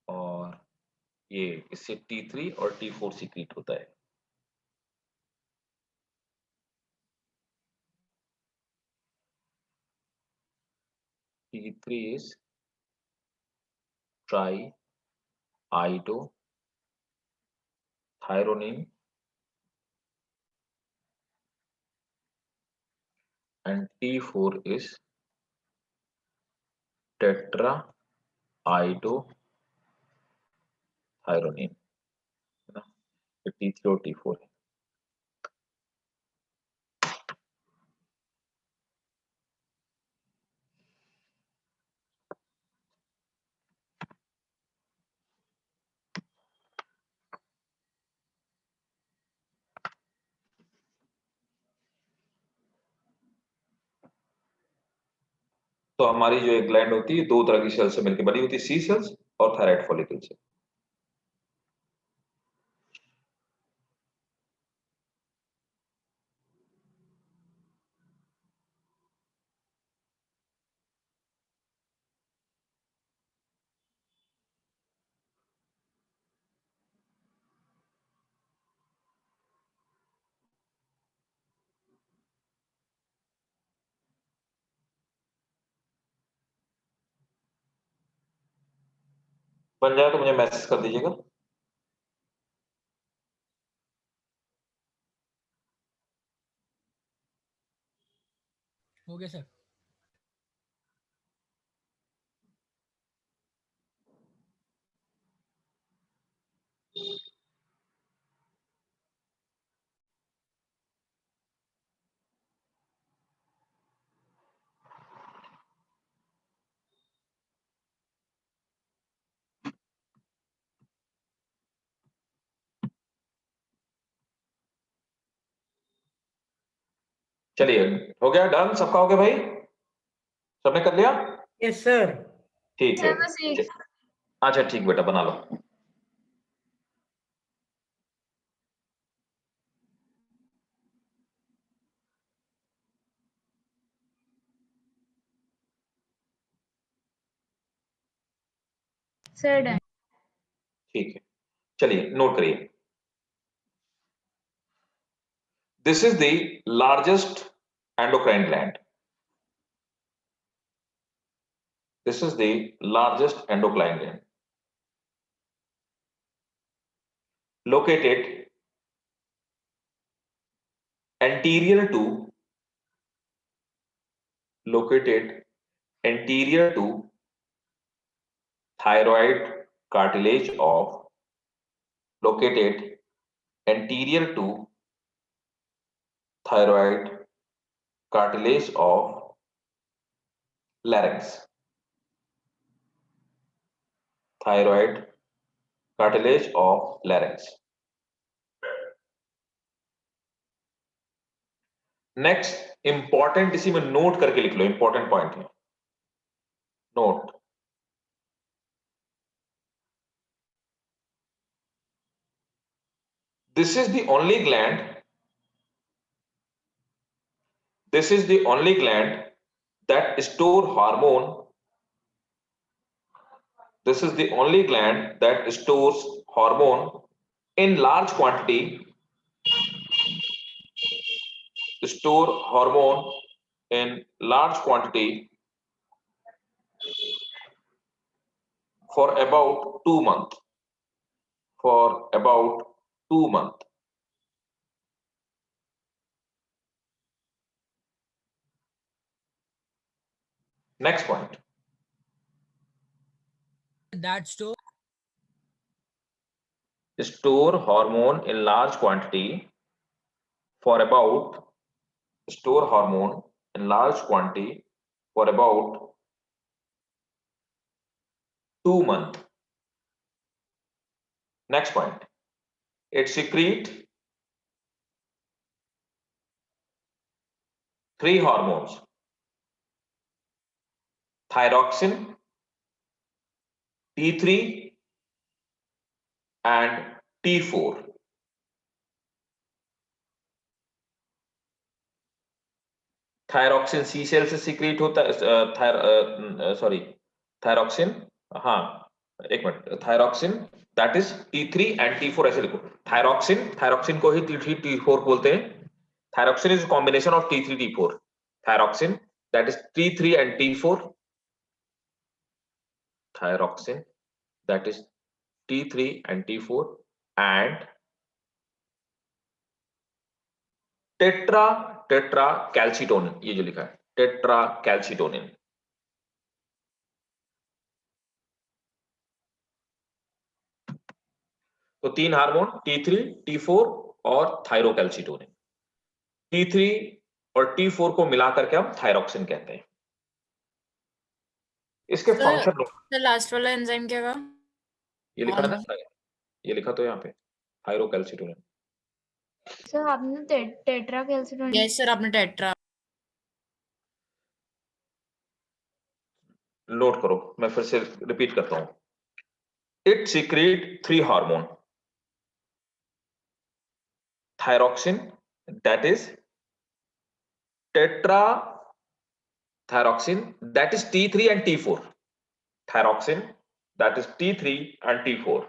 और ये इससे T3 और T4 सीक्रेट होता है। T3 is triiodothyronine and T4 is tetraiodothyronine, है ना? T3 और T4 है। तो हमारी जो एक ग्लैंड होती है दो तरह की सेल से मिलकर बनी होती है, सी सेल्स और थायराइड फॉलिकल से। बन जाए तो मुझे मैसेज कर दीजिएगा। हो गया सर। चलिए, हो गया, डन सबका, हो गया भाई, सबने कर लिया? Yes sir. ठीक है, सर बस एक अच्छा ठीक बेटा, बना लो। Sir done. ठीक है, चलिए नोट करिए। This is the largest endocrine gland. This is the largest endocrine gland located anterior to thyroid cartilage of located anterior to thyroid cartilage of larynx. Thyroid cartilage of larynx. Next important, इसी में note करके लिख लो, important point है, note. This is the only gland, this is the only gland that store hormone, this is the only gland that stores hormone in large quantity, store hormone in large quantity for about 2 months, for about 2 months. Next point. That Store hormone in large quantity for about, store hormone in large quantity for about 2 months. Next point. It secretes 3 hormones: thyroxine, T3 and T4. Thyroxine C cell से secrete होता है, sorry, thyroxine, हाँ एक minute, thyroxine that is T3 and T4 ऐसे लिखो। Thyroxine को ही T3 T4 बोलते हैं। Thyroxine is combination of T3 T4। Thyroxine that is T3 and T4। Thyroxine that is T3 and T4 and tetra calcitonin, ये जो लिखा है tetra calcitonin. तो 3 हार्मोन T3 T4 और थायरोकैल्सिटोनिन। T3 और T4 को मिलाकर के हम थायरॉक्सिन कहते हैं। इसके फंक्शन सर लास्ट वाला एंजाइम क्या कहा? ये लिखा है ना, ये लिखा तो यहाँ पे थायरोकैल्सिटोनिन। सर आपने टेट्रा कैल्सिटोनिन। यस सर, आपने टेट्रा। नोट करो, मैं फिर से रिपीट करता हूं। It secret 3 hormone, thyroxine that is tetra thyroxine that is T3 and T4, thyroxine that is T3 and T4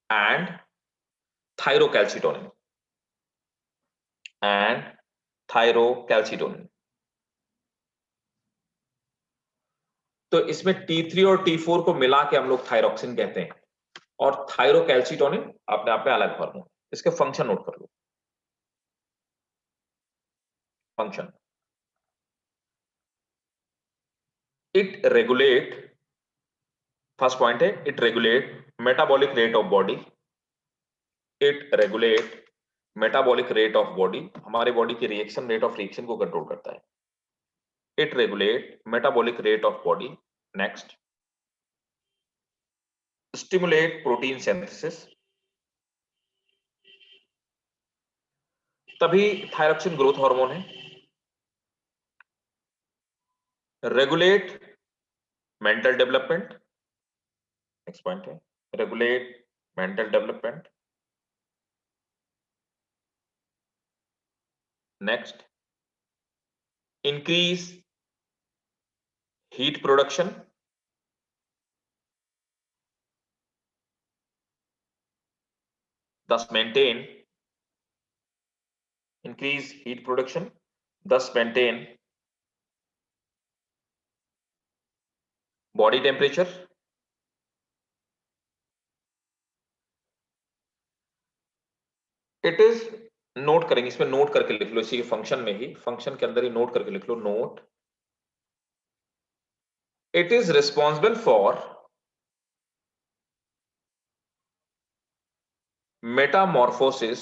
and thyrocalcitonin। तो इसमें T3 और T4 को मिला के हम लोग थायरॉक्सिन कहते हैं, और थायरोकैल्सिटोनिन अपने आप में अलग हार्मोन। इसके फंक्शन नोट कर लो। Function, it regulate, first point है it regulate metabolic rate of body. It regulate metabolic rate of body, हमारे बॉडी की रिएक्शन, रेट ऑफ रिएक्शन को कंट्रोल करता है। It regulate metabolic rate of body. Next, stimulate protein synthesis, तभी thyroxine growth hormone है। Regulate mental development, next point है regulate mental development. Next, increase heat production, thus maintain, increase heat production, thus maintain body temperature। it is, note करेंगे, इसमें note करके लिख लो, इसी के function में ही, फंक्शन के अंदर ही नोट करके लिख लो। Note, it is responsible for metamorphosis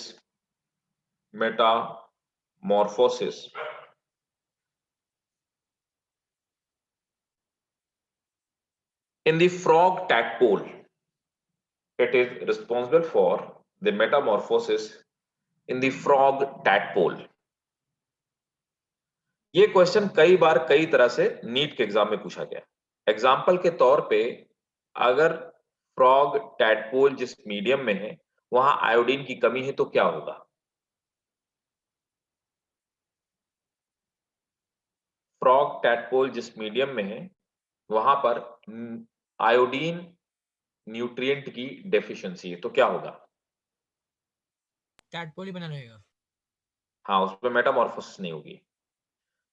in the frog tadpole। It is responsible for the metamorphosis in the frog tadpole। ये क्वेश्चन कई बार कई तरह से नीट के एग्जाम में पूछा गया। एग्जाम्पल के तौर पे, अगर फ्रॉग टैडपोल जिस मीडियम में है वहां आयोडीन की कमी है तो क्या होगा? फ्रॉग टैडपोल जिस मीडियम में है वहां पर आयोडीन न्यूट्रिएंट की डेफिशिएंसी है तो क्या होगा? टैडपोल ही बना रहेगा। हाँ, उसमें मेटामॉर्फोसिस नहीं होगी,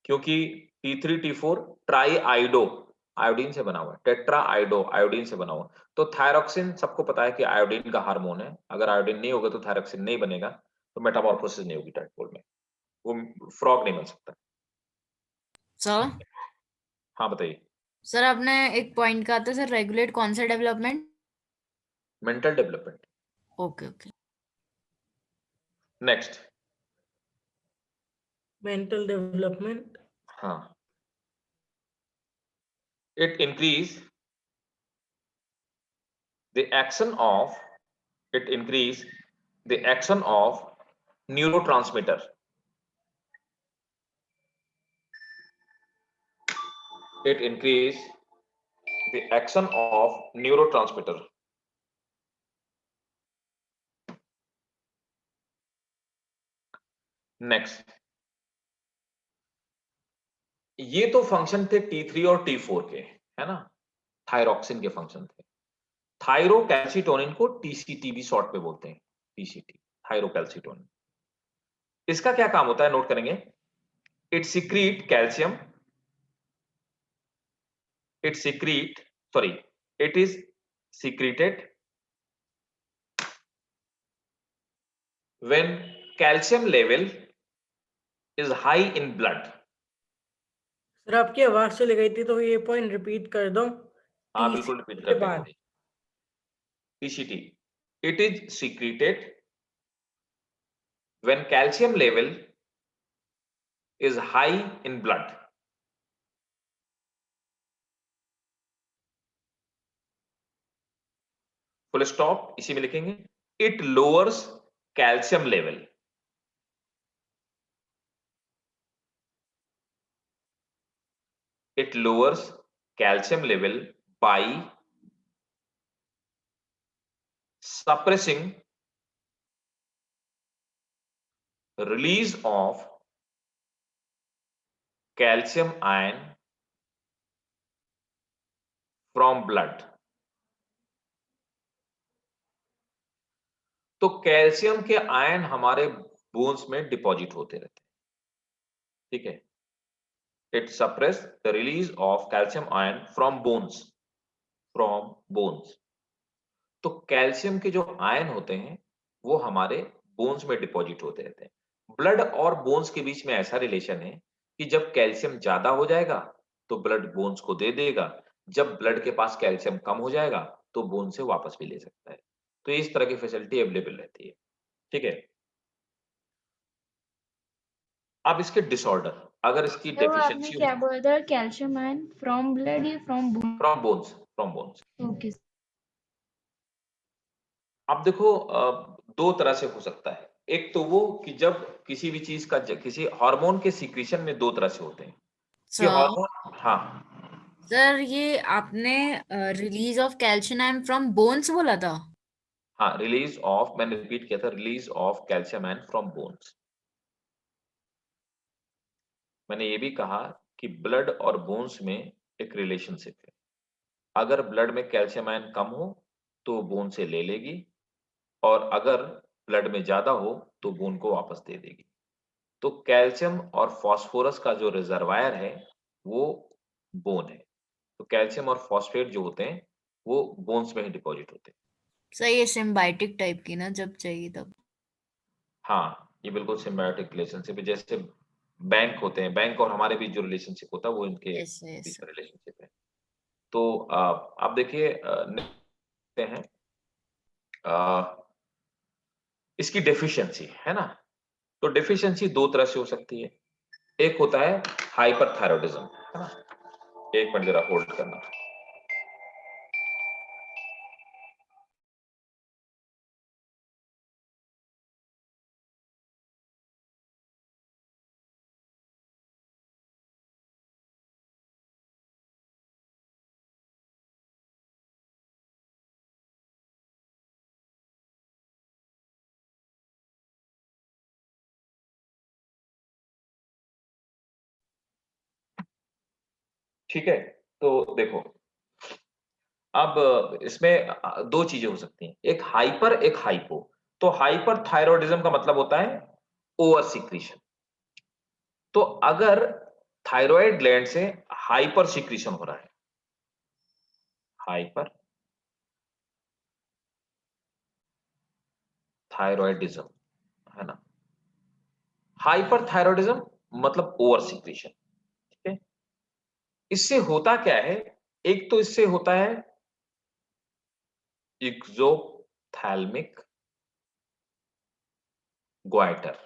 क्योंकि T3 T4 ट्राई आइडो आयोडीन से बना हुआ है, टेट्रा आइडो आयोडीन से बना हुआ। तो थायरॉक्सिन सबको पता है कि आयोडीन का हार्मोन है, अगर आयोडीन नहीं होगा तो थायरॉक्सिन नहीं बनेगा, तो मेटामॉर्फोसिस नहीं होगी टैडपोल में, वो फ्रॉग नहीं बन सकता। सर हाँ बताइए। सर आपने एक पॉइंट कहा था सर, रेगुलेट कौन सा development? Mental development. Okay okay. Next, mental development, हाँ, it increase the action of neurotransmitter। It increase the action of neurotransmitter। Next, ये तो फंक्शन थे T3 और T4 के, है ना। थायरॉक्सिन के फंक्शन थे। थायरोकैल्सिटोनिन को टीसीटी भी शॉर्ट में बोलते हैं, टीसीटी, थायरोकैल्सिटोनिन। इसका क्या काम होता है नोट करेंगे। It secrete calcium, it is secreted when calcium level is high in blood. Sir आपकी आवाज चली गई थी तो ये पॉइंट रिपीट कर दो। हाँ बिल्कुल रिपीट कर देंगे। TCT, it is secreted when calcium level is high in blood. Full stop इसी में लिखेंगे। It lowers calcium level, it lowers calcium level by suppressing release of calcium ion from blood. तो कैल्शियम के ion हमारे bones में deposit होते रहते हैं, ठीक है। It suppress the release of calcium ion from bones, तो कैल्शियम के जो आयन होते हैं वो हमारे बोन्स में डिपॉजिट होते रहते हैं। ब्लड और बोन्स के बीच में ऐसा रिलेशन है कि जब कैल्शियम ज्यादा हो जाएगा तो ब्लड बोन्स को दे देगा, जब ब्लड के पास कैल्शियम कम हो जाएगा तो बोन से वापस भी ले सकता है। तो इस तरह की फैसिलिटी अवेलेबल रहती है, ठीक है। अब इसके डिसऑर्डर, अगर इसकी तो आपने डेफिशिएंसी क्या बोला था, कैल्शियम आयन फ्रॉम ब्लड या from bone? From bones. Okay. अब देखो दो तरह से हो सकता है। एक तो वो कि जब किसी भी चीज का किसी हार्मोन के सीक्रेशन में दो तरह से होते हैं कि सर हार्मोन, हाँ सर ये आपने release of calcium ion from bones बोला था। हाँ रिलीज ऑफ, मैंने रिपीट किया था, release of calcium ion from bones. मैंने ये भी कहा कि ब्लड और बोन्स में एक रिलेशनशिप है। अगर ब्लड में कैल्शियम आयन कम हो तो बोन से ले लेगी, और अगर ब्लड में ज्यादा हो तो बोन को वापस दे देगी। तो कैल्शियम और फास्फोरस का जो रिजर्वायर है वो बोन है। तो कैल्शियम और फॉस्फेट जो होते हैं वो बोन्स में ही डिपॉजिट होते हैं। सर ये सिम्बायोटिक टाइप की ना, जब चाहिए तब। हाँ ये बिल्कुल सिम्बायोटिक रिलेशनशिप है, जैसे बैंक होते हैं, बैंक और हमारे बीच जो रिलेशनशिप होता है वो इनके यस यस बीच में रिलेशनशिप है। तो आप देखिए हैं इसकी डेफिशिएंसी है ना। तो डेफिशिएंसी दो तरह से हो सकती है। एक होता है हाइपरथायरॉयडिज्म, है ना। एक मिनट जरा होल्ड करना। ठीक है, तो देखो अब इसमें दो चीजें हो सकती हैं, एक हाइपर एक हाइपो। तो हाइपर थायरॉयडिज्म का मतलब होता है ओवर सिक्रीशन। तो अगर थायराइड ग्लैंड से हाइपर सिक्रीशन हो रहा है, हाइपर थायरॉयडिज्म, है ना। हाइपर थायरॉयडिज्म मतलब ओवर सिक्रीशन, ठीक है। इससे होता क्या है, एक तो इससे होता है एक्सोथैल्मिक ग्वाइटर।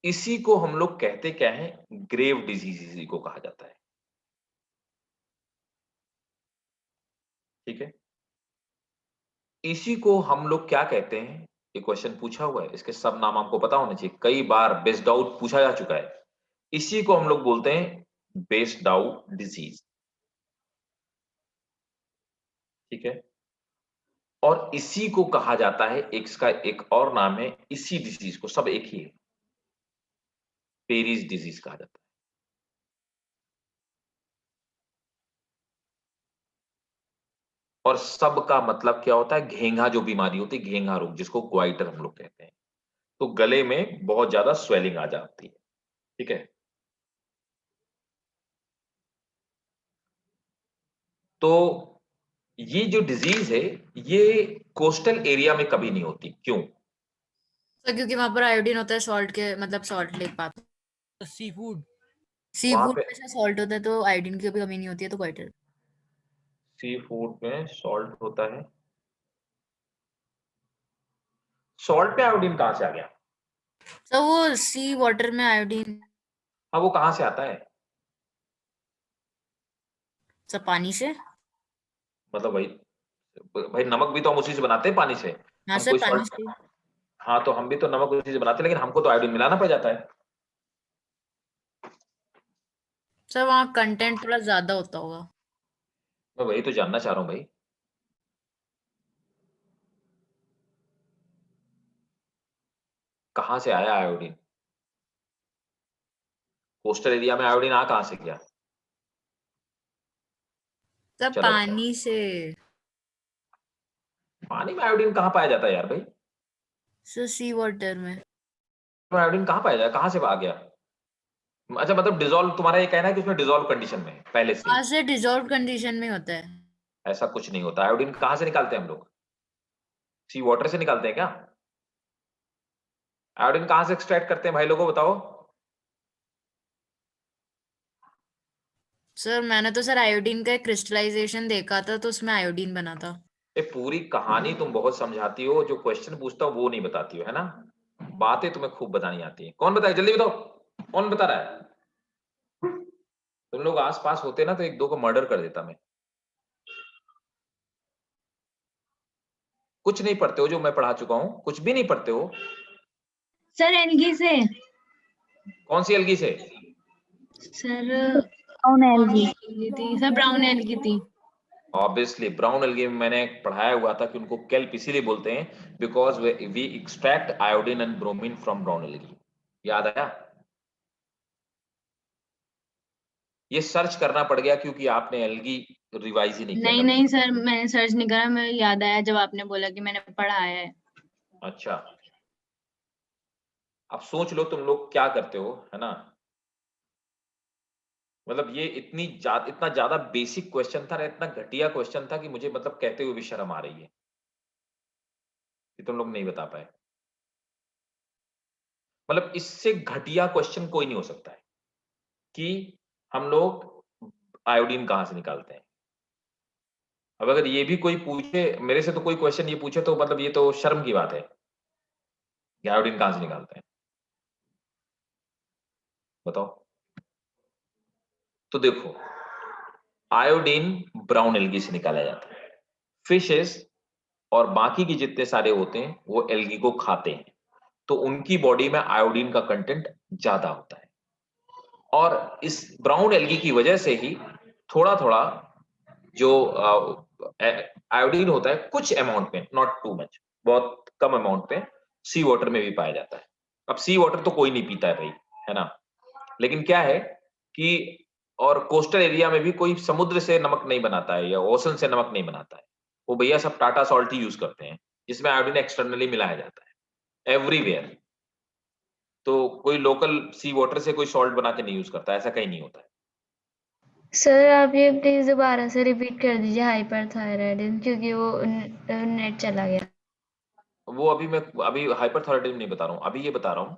इसी को हम लोग कहते क्या है, ग्रेव डिजीज इसी को कहा जाता है, ठीक है। इसी को हम लोग क्या कहते हैं, ये क्वेश्चन पूछा हुआ है, इसके सब नाम आपको पता होने चाहिए, कई बार बेस्ड आउट पूछा जा चुका है। इसी को हम लोग बोलते हैं बेस्ड आउट डिजीज, ठीक है। और इसी को कहा जाता है, इसका एक और नाम है, इसी डिजीज को, सब एक ही है, पेरिस डिजीज कहा जाता है। और सब का मतलब क्या होता है, घेंघा जो बीमारी होती है, घेंघा रोग, जिसको क्वाइटर हम लोग कहते हैं। तो गले में बहुत ज्यादा स्वेलिंग आ जाती है, ठीक है। तो ये जो डिजीज है ये कोस्टल एरिया में कभी नहीं होती, क्यों? तो क्योंकि वहां पर आयोडीन होता है, सॉल्ट के मतलब सॉल्ट लेक पाते, सी फूड, सी वहां फूड पे में सॉल्ट होता है तो आयोडीन की कभी कमी नहीं होती है, तो क्वाइटर। सी फूड में सॉल्ट होता है, सॉल्ट में आयोडीन कहां से आ गया? तो वो सी वाटर में आयोडीन हाँ, वो कहां से आता है? सब पानी से। मतलब भाई, भाई नमक भी तो हम उसी से बनाते हैं, पानी से। हाँ हम सर, कोई पानी सॉल्ट, से। हाँ तो हम भी तो नमक उसी से बनाते हैं, लेकिन हमको तो आयोडीन मिलाना पड़ जाता है। सर वहाँ कंटेंट थोड़ा ज्यादा होता होगा। मैं वही तो जानना चाह रहा हूँ भाई, कहां से आया आयोडीन? कोस्टल एरिया में आयोडीन आ कहां से गया? सब चलो अच्छा, पानी से। पानी में आयोडीन कहाँ पाया जाता है यार भाई? सर सी वाटर में। आयोडीन कहाँ पाया जाए, कहाँ से आ गया? अच्छा, मतलब डिजोल्व, तुम्हारा ये कहना है कि उसमें डिजोल्व कंडीशन में है पहले से ही? वहां से डिजॉल्व कंडीशन में होता है। ऐसा कुछ नहीं होता। आयोडीन कहाँ से निकालते हैं हम लोग? सी वाटर से निकालते हैं क्या? आयोडीन कहाँ से एक्सट्रैक्ट करते हैं भाई, लोगों बताओ। सर मैंने तो सर आयोडीन का क्रिस्टलाइजेशन देखा था, तो उसमें आयोडीन बना था। ये पूरी कहानी तुम बहुत समझाती हो, जो क्वेश्चन पूछता हो वो नहीं बताती हो, है ना? बातें तुम्हें खूब बतानी आती है। कौन बताए, जल्दी बताओ, कौन बता रहा है? तुम लोग आस पास होते ना तो एक दो को मर्डर कर देता मैं। कुछ नहीं पढ़ते हो जो मैं पढ़ा चुका हूं, कुछ भी नहीं पढ़ते हो। सर एलगी से। कौन सी अलगी से? Sir brown algae. थी सर, ब्राउन एलगी थी। ऑब्वियसली ब्राउन एल्गी में मैंने पढ़ाया हुआ था कि उनको केल्प इसीलिए बोलते हैं because we extract iodine and bromine from brown algae. याद आया? ये सर्च करना पड़ गया क्योंकि आपने एल्गी रिवाइज ही नहीं किया नहीं ढंग नहीं से। सर, मैंने सर्च नहीं करा, मैं याद आया जब आपने बोला कि मैंने पढ़ा है। अच्छा, अब सोच लो तुम लोग क्या करते हो, है ना? मतलब ये इतना ज्यादा बेसिक क्वेश्चन था, इतना घटिया क्वेश्चन था कि मुझे मतलब कहते हुए भी शर्म आ रही है कि तुम लोग नहीं बता पाए। मतलब इससे घटिया क्वेश्चन कोई नहीं हो सकता है कि हम लोग आयोडीन कहां से निकालते हैं। अब अगर ये भी कोई पूछे मेरे से, तो कोई क्वेश्चन ये पूछे तो मतलब ये तो शर्म की बात है कि आयोडीन कहां से निकालते हैं, बताओ। तो देखो, आयोडीन ब्राउन एल्गी से निकाला जाता है। फिशेस और बाकी के जितने सारे होते हैं वो एल्गी को खाते हैं, तो उनकी बॉडी में आयोडीन का कंटेंट ज्यादा होता है। और इस ब्राउन एल्गी की वजह से ही थोड़ा थोड़ा जो आयोडीन होता है कुछ अमाउंट में, नॉट टू मच, बहुत कम अमाउंट में सी वाटर में भी पाया जाता है। अब सी वाटर तो कोई नहीं पीता है भाई, है ना? लेकिन क्या है कि और कोस्टल एरिया में भी कोई समुद्र से नमक नहीं बनाता है या ओशन से नमक नहीं बनाता है। वो भैया सब टाटा सॉल्ट ही यूज करते हैं जिसमें आयोडीन एक्सटर्नली मिलाया जाता है एवरीवेयर। तो कोई लोकल सी वाटर से कोई सॉल्ट बना के नहीं यूज करता, ऐसा कहीं नहीं होता है। सर आप ये प्लीज दोबारा से रिपीट कर दीजिए, हाइपरथायरायडिज्म, क्योंकि वो नेट चला गया। वो अभी हाइपरथायराइडिज्म नहीं बता रहा हूँ, अभी ये बता रहा हूँ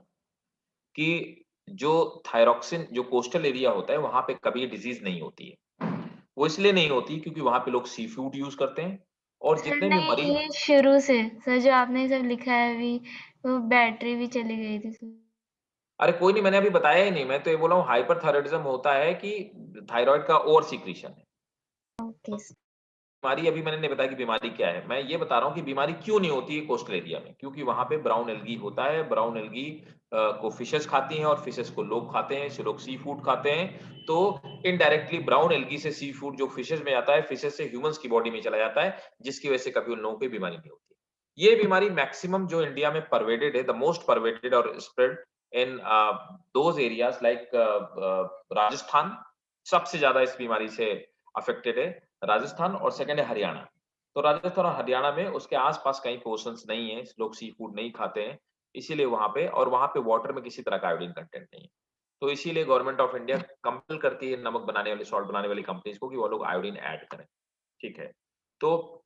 कि जो थायरॉक्सिन जो कोस्टल एरिया होता है वहां पे कभी डिजीज नहीं होती है। वो इसलिए नहीं होती क्योंकि वहां पे लोग सी फूड यूज करते हैं और सर जितने भी नहीं, मरीज। ये शुरू से सर जो आपने सब लिखा है अभी, वो बैटरी भी चली गई थी सर। अरे कोई नहीं, मैंने अभी बताया ही नहीं, मैं तो ये बोला हूँ हाइपरथायराइडिज्म होता है कि थायराइड का ओवर सीक्रेशन है। ओके। बीमारी अभी मैंने नहीं बताया कि बीमारी क्या है, मैं ये बता रहा हूँ कि बीमारी क्यों नहीं होती है कोस्टल एरिया में, क्योंकि वहां पे ब्राउन एल्गी होता है। ब्राउन एल्गी को फिशेस खाती हैं और फिशेस को लोग खाते हैं, इससे लोग सी फूड खाते हैं। तो इनडायरेक्टली ब्राउन एल्गी से सी फूड जो फिशेस में आता है, फिशेस से ह्यूमंस की बॉडी में चला जाता है, जिसकी वजह से कभी उन लोगों को बीमारी नहीं होती। ये बीमारी मैक्सिमम जो इंडिया में परवेडेड है, द मोस्ट परवेडेड और spread in those areas like Rajasthan. सबसे ज्यादा इस बीमारी से अफेक्टेड है राजस्थान, और सेकंड है हरियाणा। तो राजस्थान और हरियाणा में उसके आसपास कहीं पोर्शंस नहीं है, लोग सी फूड नहीं खाते हैं, इसीलिए वहां पे, और वहां पे वाटर में किसी तरह का आयोडीन कंटेंट नहीं है, तो इसीलिए गवर्नमेंट ऑफ इंडिया कंपल करती है नमक बनाने वाली, सॉल्ट बनाने वाली कंपनीज को कि वो लोग आयोडीन ऐड करें। ठीक है, तो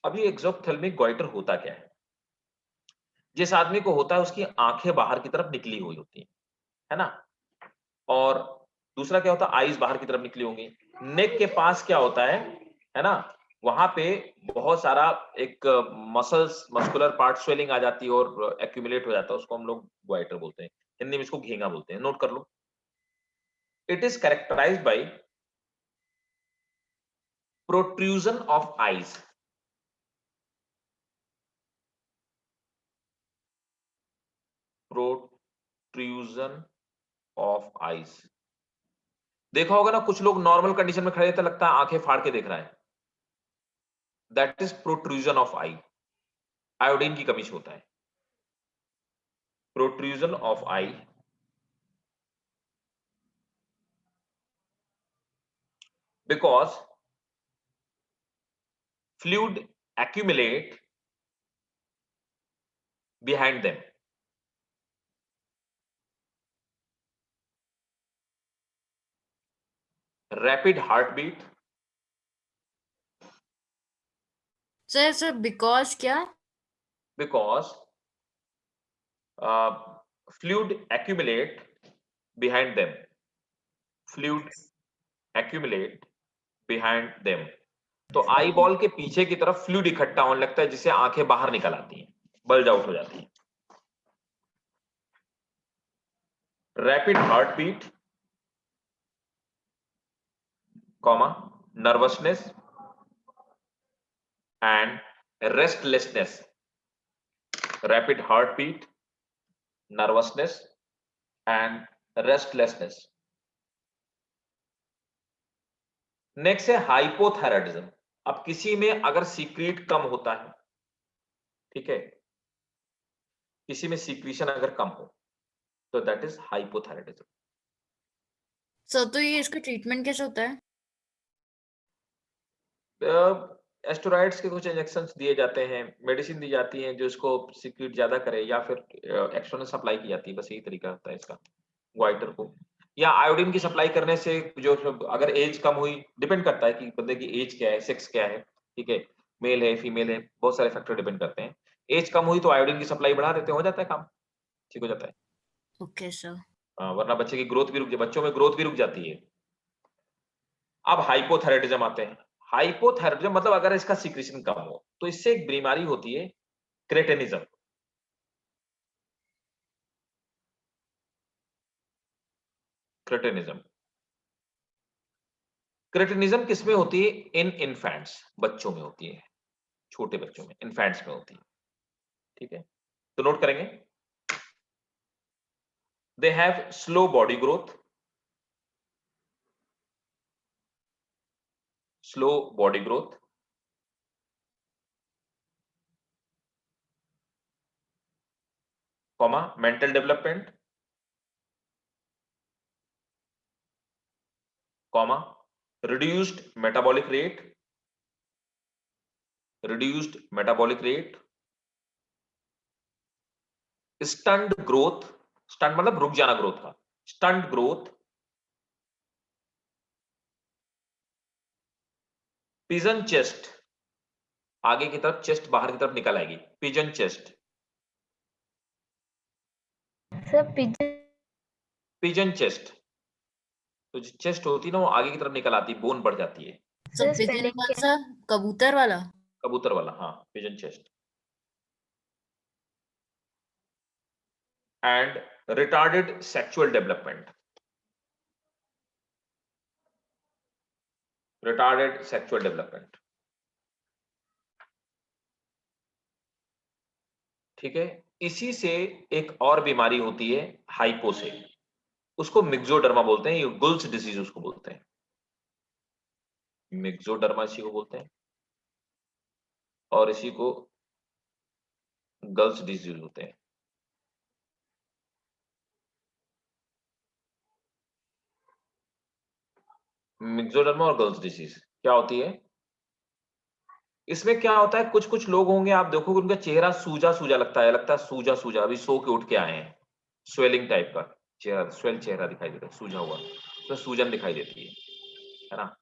अभी एक्सोप्थेल्मिक गॉइटर होता क्या है? जिस आदमी को होता है उसकी आंखें बाहर की तरफ निकली हुई होती है ना, और दूसरा क्या होता है, आईज बाहर की तरफ निकली होंगी। नेक के पास क्या होता है ना, वहां पे बहुत सारा एक मसल्स, मस्कुलर पार्ट स्वेलिंग आ जाती है और एक्यूमुलेट हो जाता है, उसको हम लोग ग्वाइटर बोलते हैं, हिंदी में इसको घेंगा बोलते हैं, नोट कर लो। It is characterized by protrusion of eyes, protrusion of eyes. देखा होगा ना, कुछ लोग नॉर्मल कंडीशन में खड़े थे, लगता है आंखें फाड़ के देख रहा है, that is protrusion of I, iodine की कमी से होता है। Protrusion of I because fluid accumulate behind them. Rapid heartbeat. Sir because क्या? Because fluid accumulate behind them. Fluid accumulate behind them. तो आई बॉल के पीछे की तरफ फ्लूइड इकट्ठा होने लगता है, जिससे आंखें बाहर निकल आती हैं, बल्ज आउट हो जाती हैं। Rapid heart beat, comma, nervousness and restlessness. Rapid heartbeat, nervousness and restlessness. Next है हाइपोथायराइडिज्म। अब किसी में अगर सीक्रेट कम होता है, ठीक है, किसी में सीक्रेशन अगर कम हो तो दैट इज हाइपोथायराइडिज्म। सर तो ये इसका ट्रीटमेंट कैसे होता है? एस्टेरॉइड्स के कुछ इंजेक्शंस दिए जाते हैं, मेडिसिन दी जाती है जो इसको सीक्रेट ज्यादा करे, या फिर एक्सटर्नल सप्लाई की जाती है, बस यही तरीका होता है इसका ग्वाइटर को। या आयोडीन की सप्लाई करने से जो, अगर एज कम हुई, डिपेंड करता है कि बंदे की एज क्या है, सेक्स क्या है, ठीक है, मेल है फीमेल है, बहुत सारे फैक्टर डिपेंड करते हैं। एज कम हुई तो आयोडीन की सप्लाई बढ़ा देते हैं, हो जाता है काम, ठीक हो जाता है। Okay sir. वरना बच्चे की ग्रोथ भी रुक, बच्चों में ग्रोथ भी रुक जाती है। अब हाइपोथायराइडिज्म आते हैं। हाइपोथायराइडिज्म मतलब अगर इसका सीक्रेशन कम हो तो इससे एक बीमारी होती है क्रेटिनिज्म। क्रेटिनिज्म, क्रेटिनिज्म किसमें होती है? इन इन्फेंट्स, बच्चों में होती है, छोटे बच्चों में, इन्फेंट्स में होती है, ठीक है, तो नोट करेंगे। They have slow body growth, slow body growth, comma, mental development, comma, reduced metabolic rate, reduced metabolic rate, stunt growth, stunt मतलब रुक जाना ग्रोथ का, स्टंट ग्रोथ, पिजन चेस्ट, आगे की तरफ चेस्ट बाहर की तरफ निकल आएगी, pigeon chest, sir pigeon pigeon chest, तो जो चेस्ट होती है ना वो आगे की तरफ निकल आती है, बोन बढ़ जाती है। सर पिजन स्पेलिंग कौन क्या? सा? कबूतर वाला? कबूतर वाला, हाँ, pigeon chest. And retarded sexual development, retarded sexual development, ठीक है। इसी से एक और बीमारी होती है हाइपो से, उसको मिक्सोडर्मा बोलते हैं, ये गुल्स डिजीज उसको बोलते हैं, मिक्सोडर्मा इसी को बोलते हैं, और इसी को गर्ल्स डिजीज होते हैं। मिक्सोडर्मा और गर्ल्स डिजीज क्या होती है? इसमें क्या होता है, कुछ कुछ लोग होंगे आप देखोगे उनका चेहरा सूजा सूजा लगता है सूजा सूजा, अभी सो के उठ के आए हैं, स्वेलिंग टाइप का चेहरा, स्वेल चेहरा दिखाई देता है, सूजा हुआ, तो सूजन दिखाई देती है ना।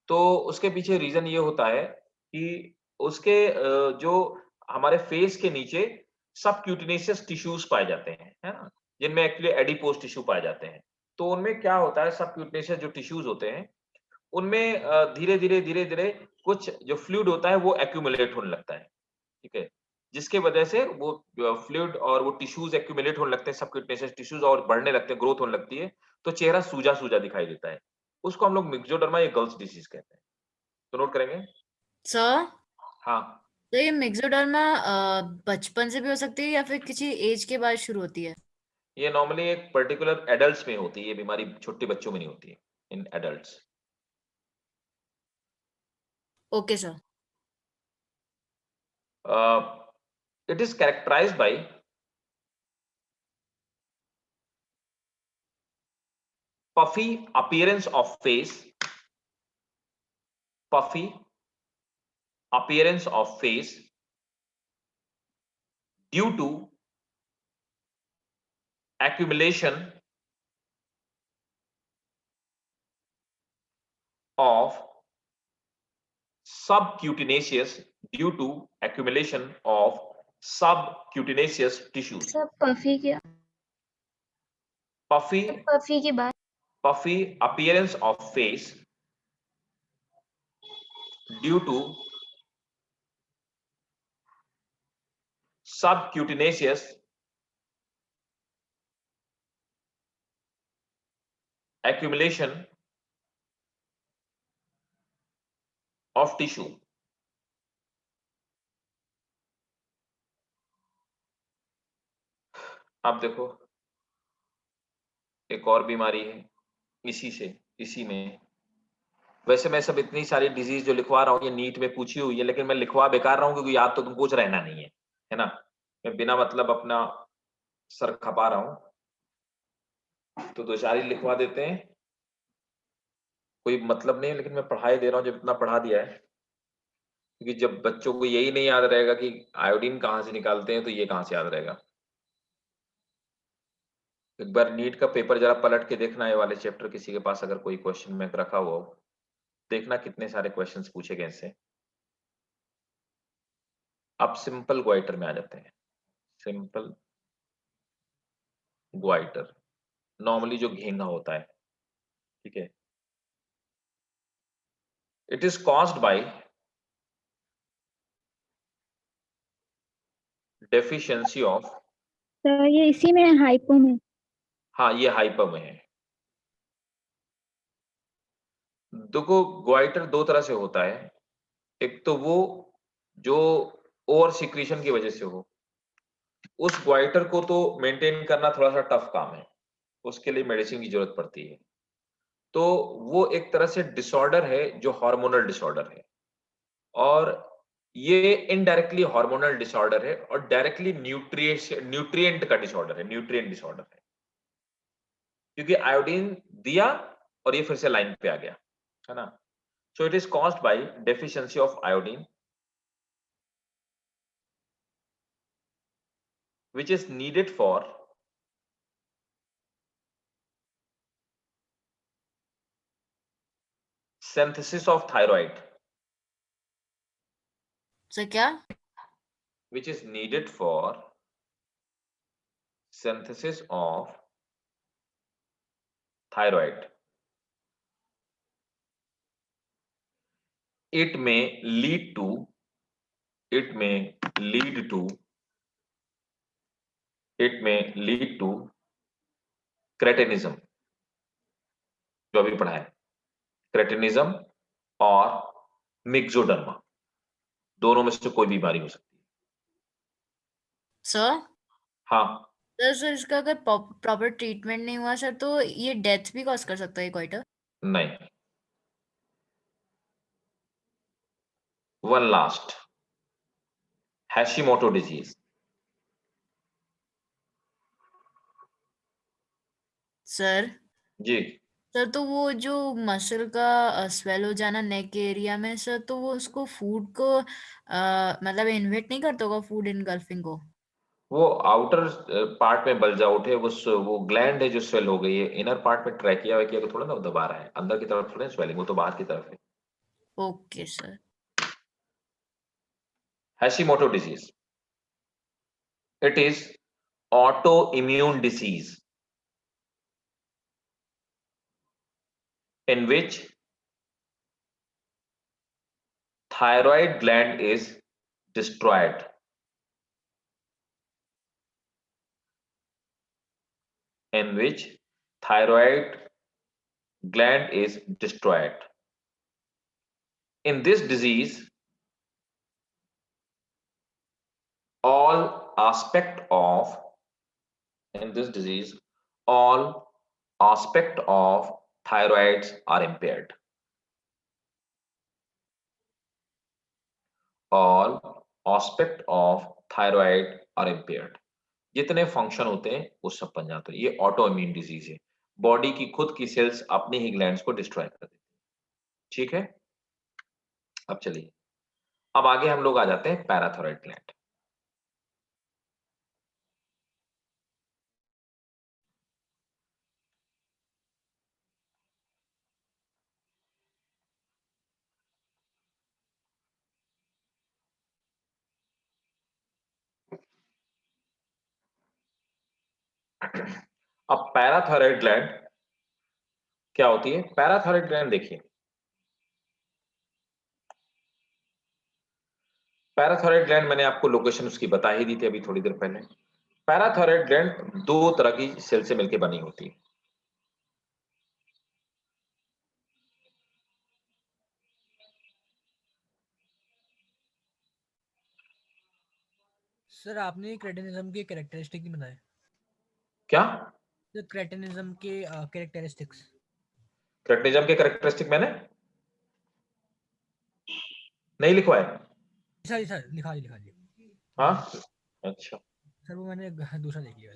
तो उसके पीछे रीजन ये होता है कि उसके जो हमारे फेस के नीचे सबक्यूटेनियस टिश्यूज पाए जाते हैं, है ना, जिनमें एक्चुअली एडिपोज टिश्यू पाए जाते हैं। तो उनमें क्या होता है, सबक्यूटेनियस जो टिश्यूज होते हैं उनमें धीरे-धीरे कुछ जो फ्लूइड होता है वो एक्यूमुलेट होने लगता है, ठीक है? जिसके वजह से वो फ्लूइड और वो टिश्यूज एक्यूमुलेट होने लगते हैं, सबक्यूटेनियस टिश्यूज और बढ़ने लगते हैं, ग्रोथ होने लगती है, तो चेहरा सूजा-सूजा दिखाई देता है। उसको हम लोग मिक्सोडर्मा या गर्ल्स डिसीज कहते हैं। तो नोट करेंगे? सर, हाँ, तो ये मिक्सोडर्मा बचपन से भी हो सकती है या फिर किसी एज के बाद शुरू होती है? ये नॉर्मली एक पर्टिकुलर एडल्ट्स में होती है, ये बीमारी छोटे बच्चों में नहीं होती है, in adults. Okay sir. It is characterized by puffy appearance of face, puffy appearance of face due to accumulation of subcutaneous due to accumulation of subcutaneous tissues. सब पफी क्या Puffy पफी की बात puffy appearance of face due to subcutaneous accumulation of tissue. अब देखो एक और बीमारी है इसी में, वैसे मैं सब इतनी सारी डिजीज जो लिखवा रहा हूँ ये नीट में पूछी हुई है, लेकिन मैं लिखवा बेकार रहा हूँ क्योंकि याद तो तुमको कुछ रहना नहीं है ना। मैं बिना मतलब अपना सर खपा रहा हूँ, तो दो चार ही लिखवा देते हैं, कोई मतलब नहीं है, लेकिन मैं पढ़ाई दे रहा हूँ जब इतना पढ़ा दिया है, क्योंकि जब बच्चों को यही नहीं याद रहेगा कि आयोडीन कहाँ से निकालते हैं तो ये कहाँ से याद रहेगा। एक बार नीट का पेपर जरा पलट के देखना है वाले चैप्टर, किसी के पास अगर कोई क्वेश्चन में रखा हुआ हो, देखना कितने सारे क्वेश्चंस पूछे गए इससे। अब सिंपल ग्वाइटर में आ जाते हैं। सिंपल ग्वाइटर नॉर्मली जो घेंगा होता है, ठीक है, it is caused by deficiency of, sir ये इसी में है, हाइपो में। हाँ ये हाइपर में है। देखो ग्वाइटर दो तरह से होता है, एक तो वो जो ओवर सिक्रीशन की वजह से हो, उस ग्वाइटर को तो मेंटेन करना थोड़ा सा टफ काम है, उसके लिए मेडिसिन की जरूरत पड़ती है। तो वो एक तरह से डिसऑर्डर है जो हार्मोनल डिसऑर्डर है, और ये इनडायरेक्टली हार्मोनल डिसऑर्डर है और डायरेक्टली न्यूट्रिएंट का डिसऑर्डर है, न्यूट्रिएंट डिसऑर्डर है, क्योंकि आयोडीन दिया और ये फिर से लाइन पे आ गया, है ना। So it is caused by deficiency of iodine which is needed for synthesis of thyroid, sir क्या? which is needed for synthesis of thyroid. It may lead to cretinism, जो अभी पढ़ा है, क्रेटिनिज्म और मिक्सोडर्मा, दोनों में से कोई बीमारी हो सकती है। सर हाँ, सर इसका अगर प्रॉपर ट्रीटमेंट नहीं हुआ सर तो ये डेथ भी कॉज कर सकता है गोइटर? नहीं। One last, Hashimoto disease. Sir ji, sir तो वो जो मसल का स्वेल हो जाना नेक एरिया में सर, तो वो उसको फूड को मतलब इन्वेट नहीं करता होगा, फूड इनगल्फिंग को? वो आउटर पार्ट में बल्ज आउट है, वो ग्लैंड है जो स्वेल हो गई है। इनर पार्ट में ट्रैकिया वैकिया को थोड़ा ना दबा रहा है, अंदर की तरफ थोड़ा स्वेलिंग, वो तो बाहर की तरफ है। Okay sir. Hashimoto disease, it is autoimmune disease in which thyroid gland is destroyed. In which thyroid gland is destroyed. In this disease, all aspect of thyroids are impaired. All aspect of thyroid are impaired. जितने function होते हैं वो सब बन जाते हैं। ये auto immune disease है, बॉडी की खुद की सेल्स अपने ही ग्लैंड्स को डिस्ट्रॉय कर देती है। ठीक है, अब चलिए, अब आगे हम लोग आ जाते हैं पैराथायरॉयड ग्लैंड। अब पैराथायरॉयड ग्लैंड क्या होती है? पैराथायरॉयड ग्लैंड देखिए, पैराथायरॉयड ग्लैंड मैंने आपको लोकेशन उसकी बता ही दी थी अभी थोड़ी देर पहले। पैराथायरॉयड ग्लैंड दो तरह की सेल से मिलकर बनी होती है। सर आपने क्रेटिनिज्म के कैरेक्टरिस्टिक नहीं बताए। क्या? सर क्रेटिनिज्म के कैरेक्टरिस्टिक्स। क्रेटिनिज्म के कैरेक्टरिस्टिक मैंने नहीं लिखवाए। सर लिखा दी। हाँ, अच्छा। सर वो मैंने दूसरा देख लिया।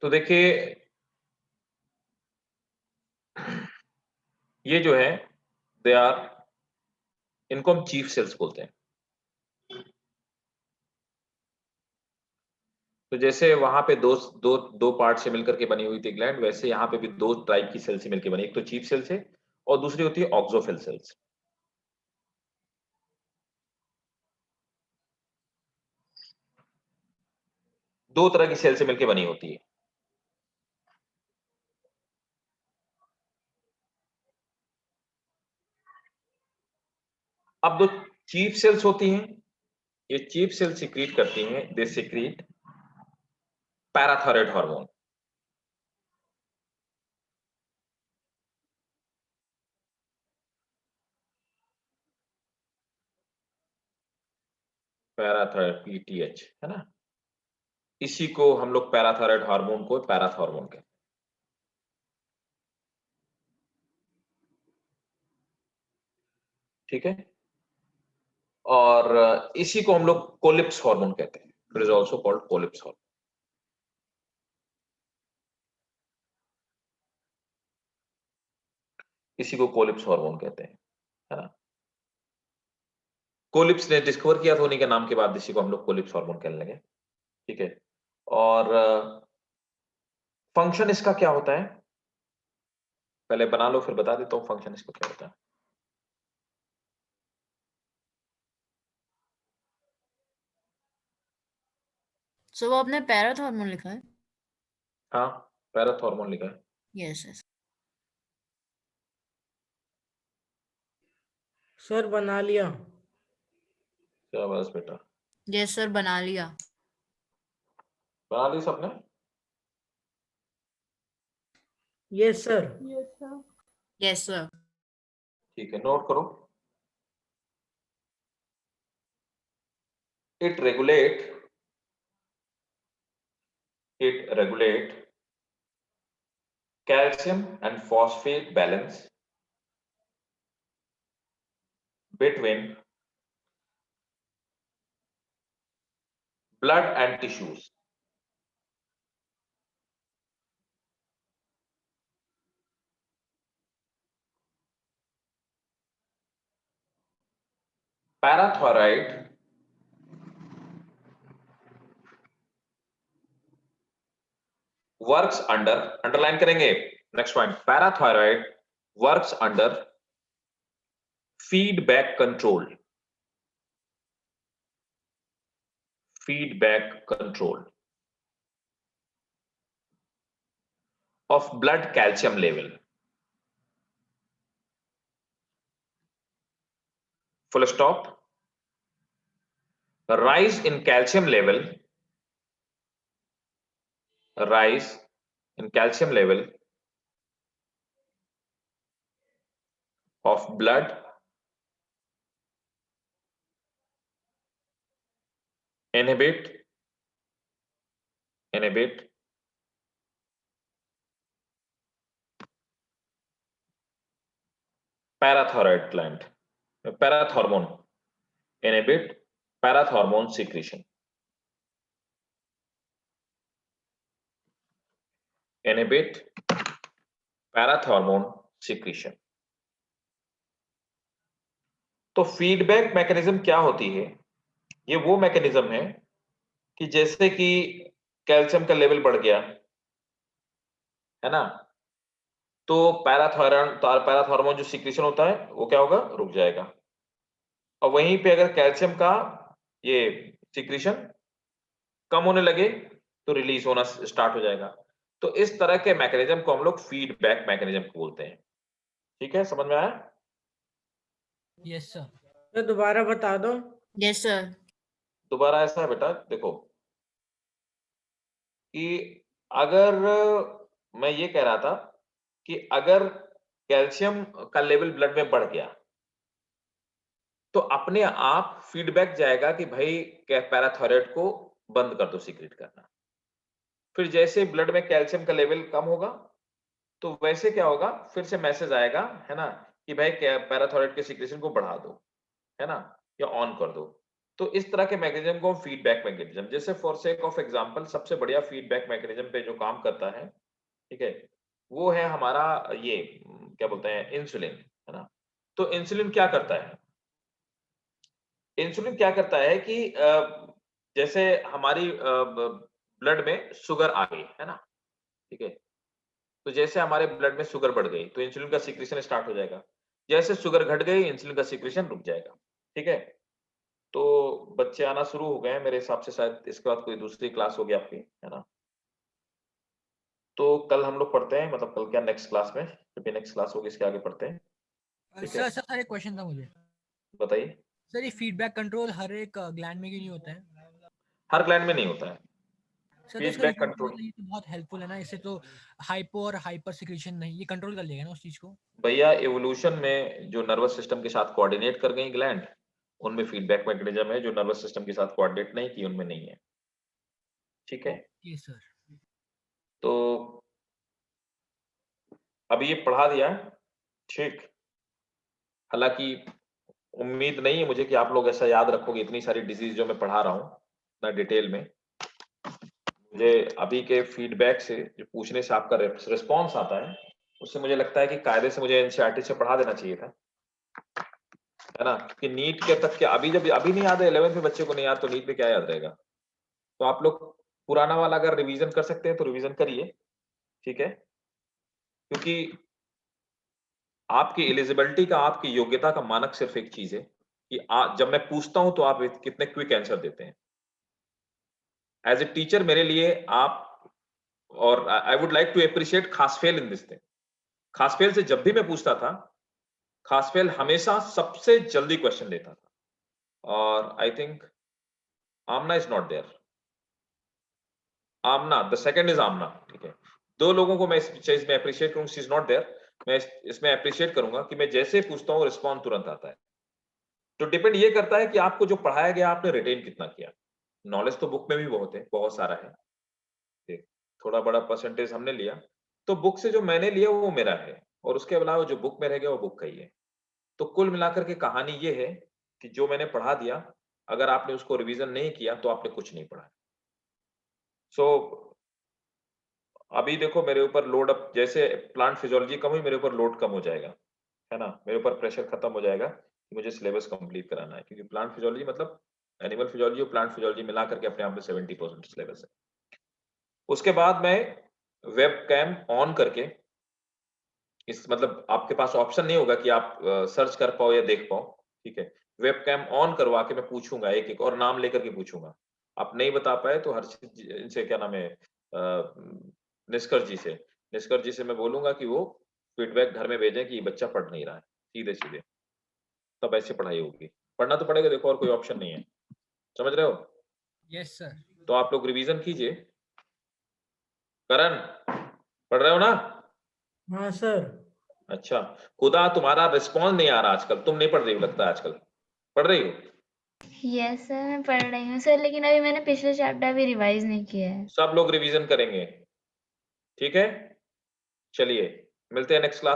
तो देखिए, ये जो है दे आर, इनको हम चीफ सेल्स बोलते हैं। तो जैसे वहां पे दो पार्ट से मिलकर के बनी हुई थी ग्लैंड, वैसे यहाँ पे भी दो टाइप की सेल से मिलकर बनी, एक तो चीफ सेल्स है और दूसरी होती है ऑक्सोफिल सेल्स। दो तरह की सेल से मिलकर बनी होती है। अब दो चीफ सेल्स होती हैं, ये चीफ सेल सिक्रीट करती हैं, they secrete parathyroid hormone. Parathyroid PTH है ना, इसी को हम लोग पैराथायरॉयड हार्मोन को पैराथॉर्मोन कहते हैं। ठीक है, और इसी को हम लोग कोलिप्स हार्मोन कहते हैं। It is also called Collip's hormone. इसी को कोलिप्स हार्मोन कहते हैं, है ना। कोलिप्स ने डिस्कवर किया था उन्हीं के नाम के बाद इसी को हम लोग कोलिप्स हार्मोन कहने लगे। ठीक है, और फंक्शन इसका क्या होता है, पहले बना लो फिर बता देता हूं फंक्शन इसका क्या होता है। सो वो आपने पैराथॉर्मोन लिखा है? हाँ, पैराथॉर्मोन लिखा है। Yes yes. सर बना लिया। शाबाश बेटा, यस सर बना लिया। बना ली सबने? Yes sir. Yes sir. ठीक है, नोट करो। it regulate calcium and phosphate balance between blood and tissues. Parathyroid works under, underline करेंगे, next point, parathyroid works under feedback control. Feedback control of blood calcium level. Full stop. Rise in calcium level, rise in calcium level of blood inhibit parathyroid gland, parathormone, inhibit parathormone secretion. Inhibit parathormone secretion. तो feedback mechanism क्या होती है? ये वो mechanism है कि जैसे कि कैल्शियम का लेवल बढ़ गया है ना, तो पैराथॉर्मोन जो सीक्रेशन होता है वो क्या होगा, रुक जाएगा। और वहीं पे अगर कैल्शियम का ये सीक्रेशन कम होने लगे तो रिलीज होना स्टार्ट हो जाएगा। तो इस तरह के मैकेनिज्म को हम लोग फीडबैक मैकेनिज्म बोलते हैं। ठीक है, समझ में आया? Yes sir. तो दोबारा बता दो। Yes sir. दोबारा ऐसा है बेटा, देखो कि अगर मैं ये कह रहा था कि अगर कैल्शियम का लेवल ब्लड में बढ़ गया तो अपने आप फीडबैक जाएगा कि भाई पैराथायराइड को बंद कर दो सीक्रेट करना। फिर जैसे ब्लड में कैल्शियम का लेवल कम होगा तो वैसे क्या होगा, फिर से मैसेज आएगा, है ना, कि भाई पैराथायराइड के सीक्रेशन को बढ़ा दो, है ना, या ऑन कर दो। तो इस तरह के मैकेनिज्म को फीडबैक मैकेनिज्म, जैसे फॉर सेक ऑफ एग्जांपल सबसे बढ़िया फीडबैक मैकेनिज्म पे जो काम करता है, ठीक है, वो है हमारा ये क्या बोलते हैं, इंसुलिन, है ना। तो इंसुलिन क्या करता है? इंसुलिन क्या करता है कि जैसे हमारी ब्लड में शुगर आ गई है ना, ठीक है, तो जैसे हमारे ब्लड में शुगर बढ़ गई तो इंसुलिन का सीक्रेशन स्टार्ट हो जाएगा। जैसे शुगर घट गई इंसुलिन का सीक्रेशन रुक जाएगा। ठीक है, तो बच्चे आना शुरू हो गए हैं मेरे हिसाब से, शायद इसके बाद कोई दूसरी क्लास होगी आपकी, है ना। तो कल हम लोग पढ़ते हैं, मतलब कल क्या, नेक्स्ट क्लास में, जब भी नेक्स्ट क्लास होगी इसके आगे पढ़ते हैं। ठीक है, सर एक क्वेश्चन था मुझे। बताइए। सर ये फीडबैक कंट्रोल हर एक ग्लैंड में क्यों नहीं होता है? हर ग्लैंड में नहीं होता है सर तो इसका फीडबैक यूज कंट्रोल। ये तो बहुत हेल्पफुल है ना, इससे तो हाइपो और हाइपर सिक्रेशन नहीं, ये कंट्रोल कर लेगा ना उस चीज को। भैया एवोल्यूशन में जो नर्वस सिस्टम के साथ कोऑर्डिनेट कर गई ग्लैंड, उनमें फीडबैक मैकेनिज्म है, जो नर्वस सिस्टम के साथ कोऑर्डिनेट नहीं की उनमें नहीं है। ठीक है, ये सर। तो अभी ये पढ़ा दिया है, ठीक। हालांकि उम्मीद नहीं है मुझे कि आप लोग ऐसा याद रखोगे, इतनी सारी डिजीज जो मैं पढ़ा रहा हूँ ना डिटेल में। मुझे अभी के फीडबैक से, जो पूछने से आपका रिस्पॉन्स आता है, उससे मुझे लगता है कि कायदे से मुझे एनसीईआरटी से पढ़ा देना चाहिए था, है ना, कि नीट के तक के अभी जब अभी नहीं याद है 11th में बच्चे को नहीं याद, तो नीट में क्या याद रहेगा। तो आप लोग पुराना वाला अगर रिवीजन कर सकते हैं तो रिवीजन करिए, ठीक है, क्योंकि आपकी एलिजिबिलिटी का, आपकी योग्यता का मानक सिर्फ एक चीज है कि जब मैं पूछता हूं तो आप कितने क्विक आंसर देते हैं। एज ए टीचर मेरे लिए आप, और I would like to appreciate खासफेल इन दिस थिंग। खासफेल से जब भी मैं पूछता था, खासफेल हमेशा सबसे जल्दी क्वेश्चन देता था, और I think Amna is not there. Amna, the second is Amna, ठीक है। दो लोगों को मैं इस चीज में अप्रिशिएट करूंगा, शी इज नॉट देयर। मैं इसमें अप्रिशिएट करूंगा कि मैं जैसे पूछता हूं रिस्पॉन्स तुरंत आता है। तो डिपेंड ये करता है कि आपको जो पढ़ाया गया आपने रिटेन कितना किया। नॉलेज तो बुक में भी बहुत है, बहुत सारा है, ठीक, थोड़ा बड़ा परसेंटेज हमने लिया, तो बुक से जो मैंने लिया वो मेरा है, और उसके अलावा जो बुक में रह गया वो बुक का ही है। तो कुल मिलाकर के कहानी ये है कि जो मैंने पढ़ा दिया, अगर आपने उसको रिवीजन नहीं किया तो आपने कुछ नहीं पढ़ा। सो अभी देखो मेरे ऊपर लोड, अब जैसे प्लांट फिजियोलॉजी कम हुई, मेरे ऊपर लोड कम हो जाएगा, है ना? मेरे ऊपर प्रेशर खत्म हो जाएगा कि मुझे सिलेबस कंप्लीट कराना है, क्योंकि प्लांट फिजियोलॉजी मतलब एनिमल फिजियोलॉजी और प्लांट फिजियोलॉजी मिला करके अपने आप में 70% सिलेबस है। उसके बाद मैं वेब कैम ऑन करके, इस मतलब आपके पास ऑप्शन नहीं होगा कि आप सर्च कर पाओ या देख पाओ, ठीक है? वेब कैम ऑन करवा के मैं पूछूंगा एक एक और नाम लेकर के पूछूंगा। आप नहीं बता पाए तो हर्षित इनसे क्या नाम है, निष्कर्ष जी से मैं बोलूंगा कि वो फीडबैक घर में भेजें कि ये बच्चा पढ़ नहीं रहा है, सीधे सीधे। तब ऐसे पढ़ाई होगी। पढ़ना तो पड़ेगा, देखो और कोई ऑप्शन नहीं है, समझ रहे हो? Yes sir. तो आप लोग रिवीजन कीजिए। करण, पढ़ रहे हो ना? हाँ सर। अच्छा, खुदा तुम्हारा रिस्पॉन्स नहीं आ रहा आजकल, तुम नहीं पढ़ रही हो लगता है आजकल। पढ़ रही हो? यस सर, मैं पढ़ रही हूँ सर, लेकिन अभी मैंने पिछले चैप्टर भी रिवाइज नहीं किया है। सब लोग रिवीजन करेंगे, ठीक है? चलिए मिलते हैं नेक्स्ट क्लास।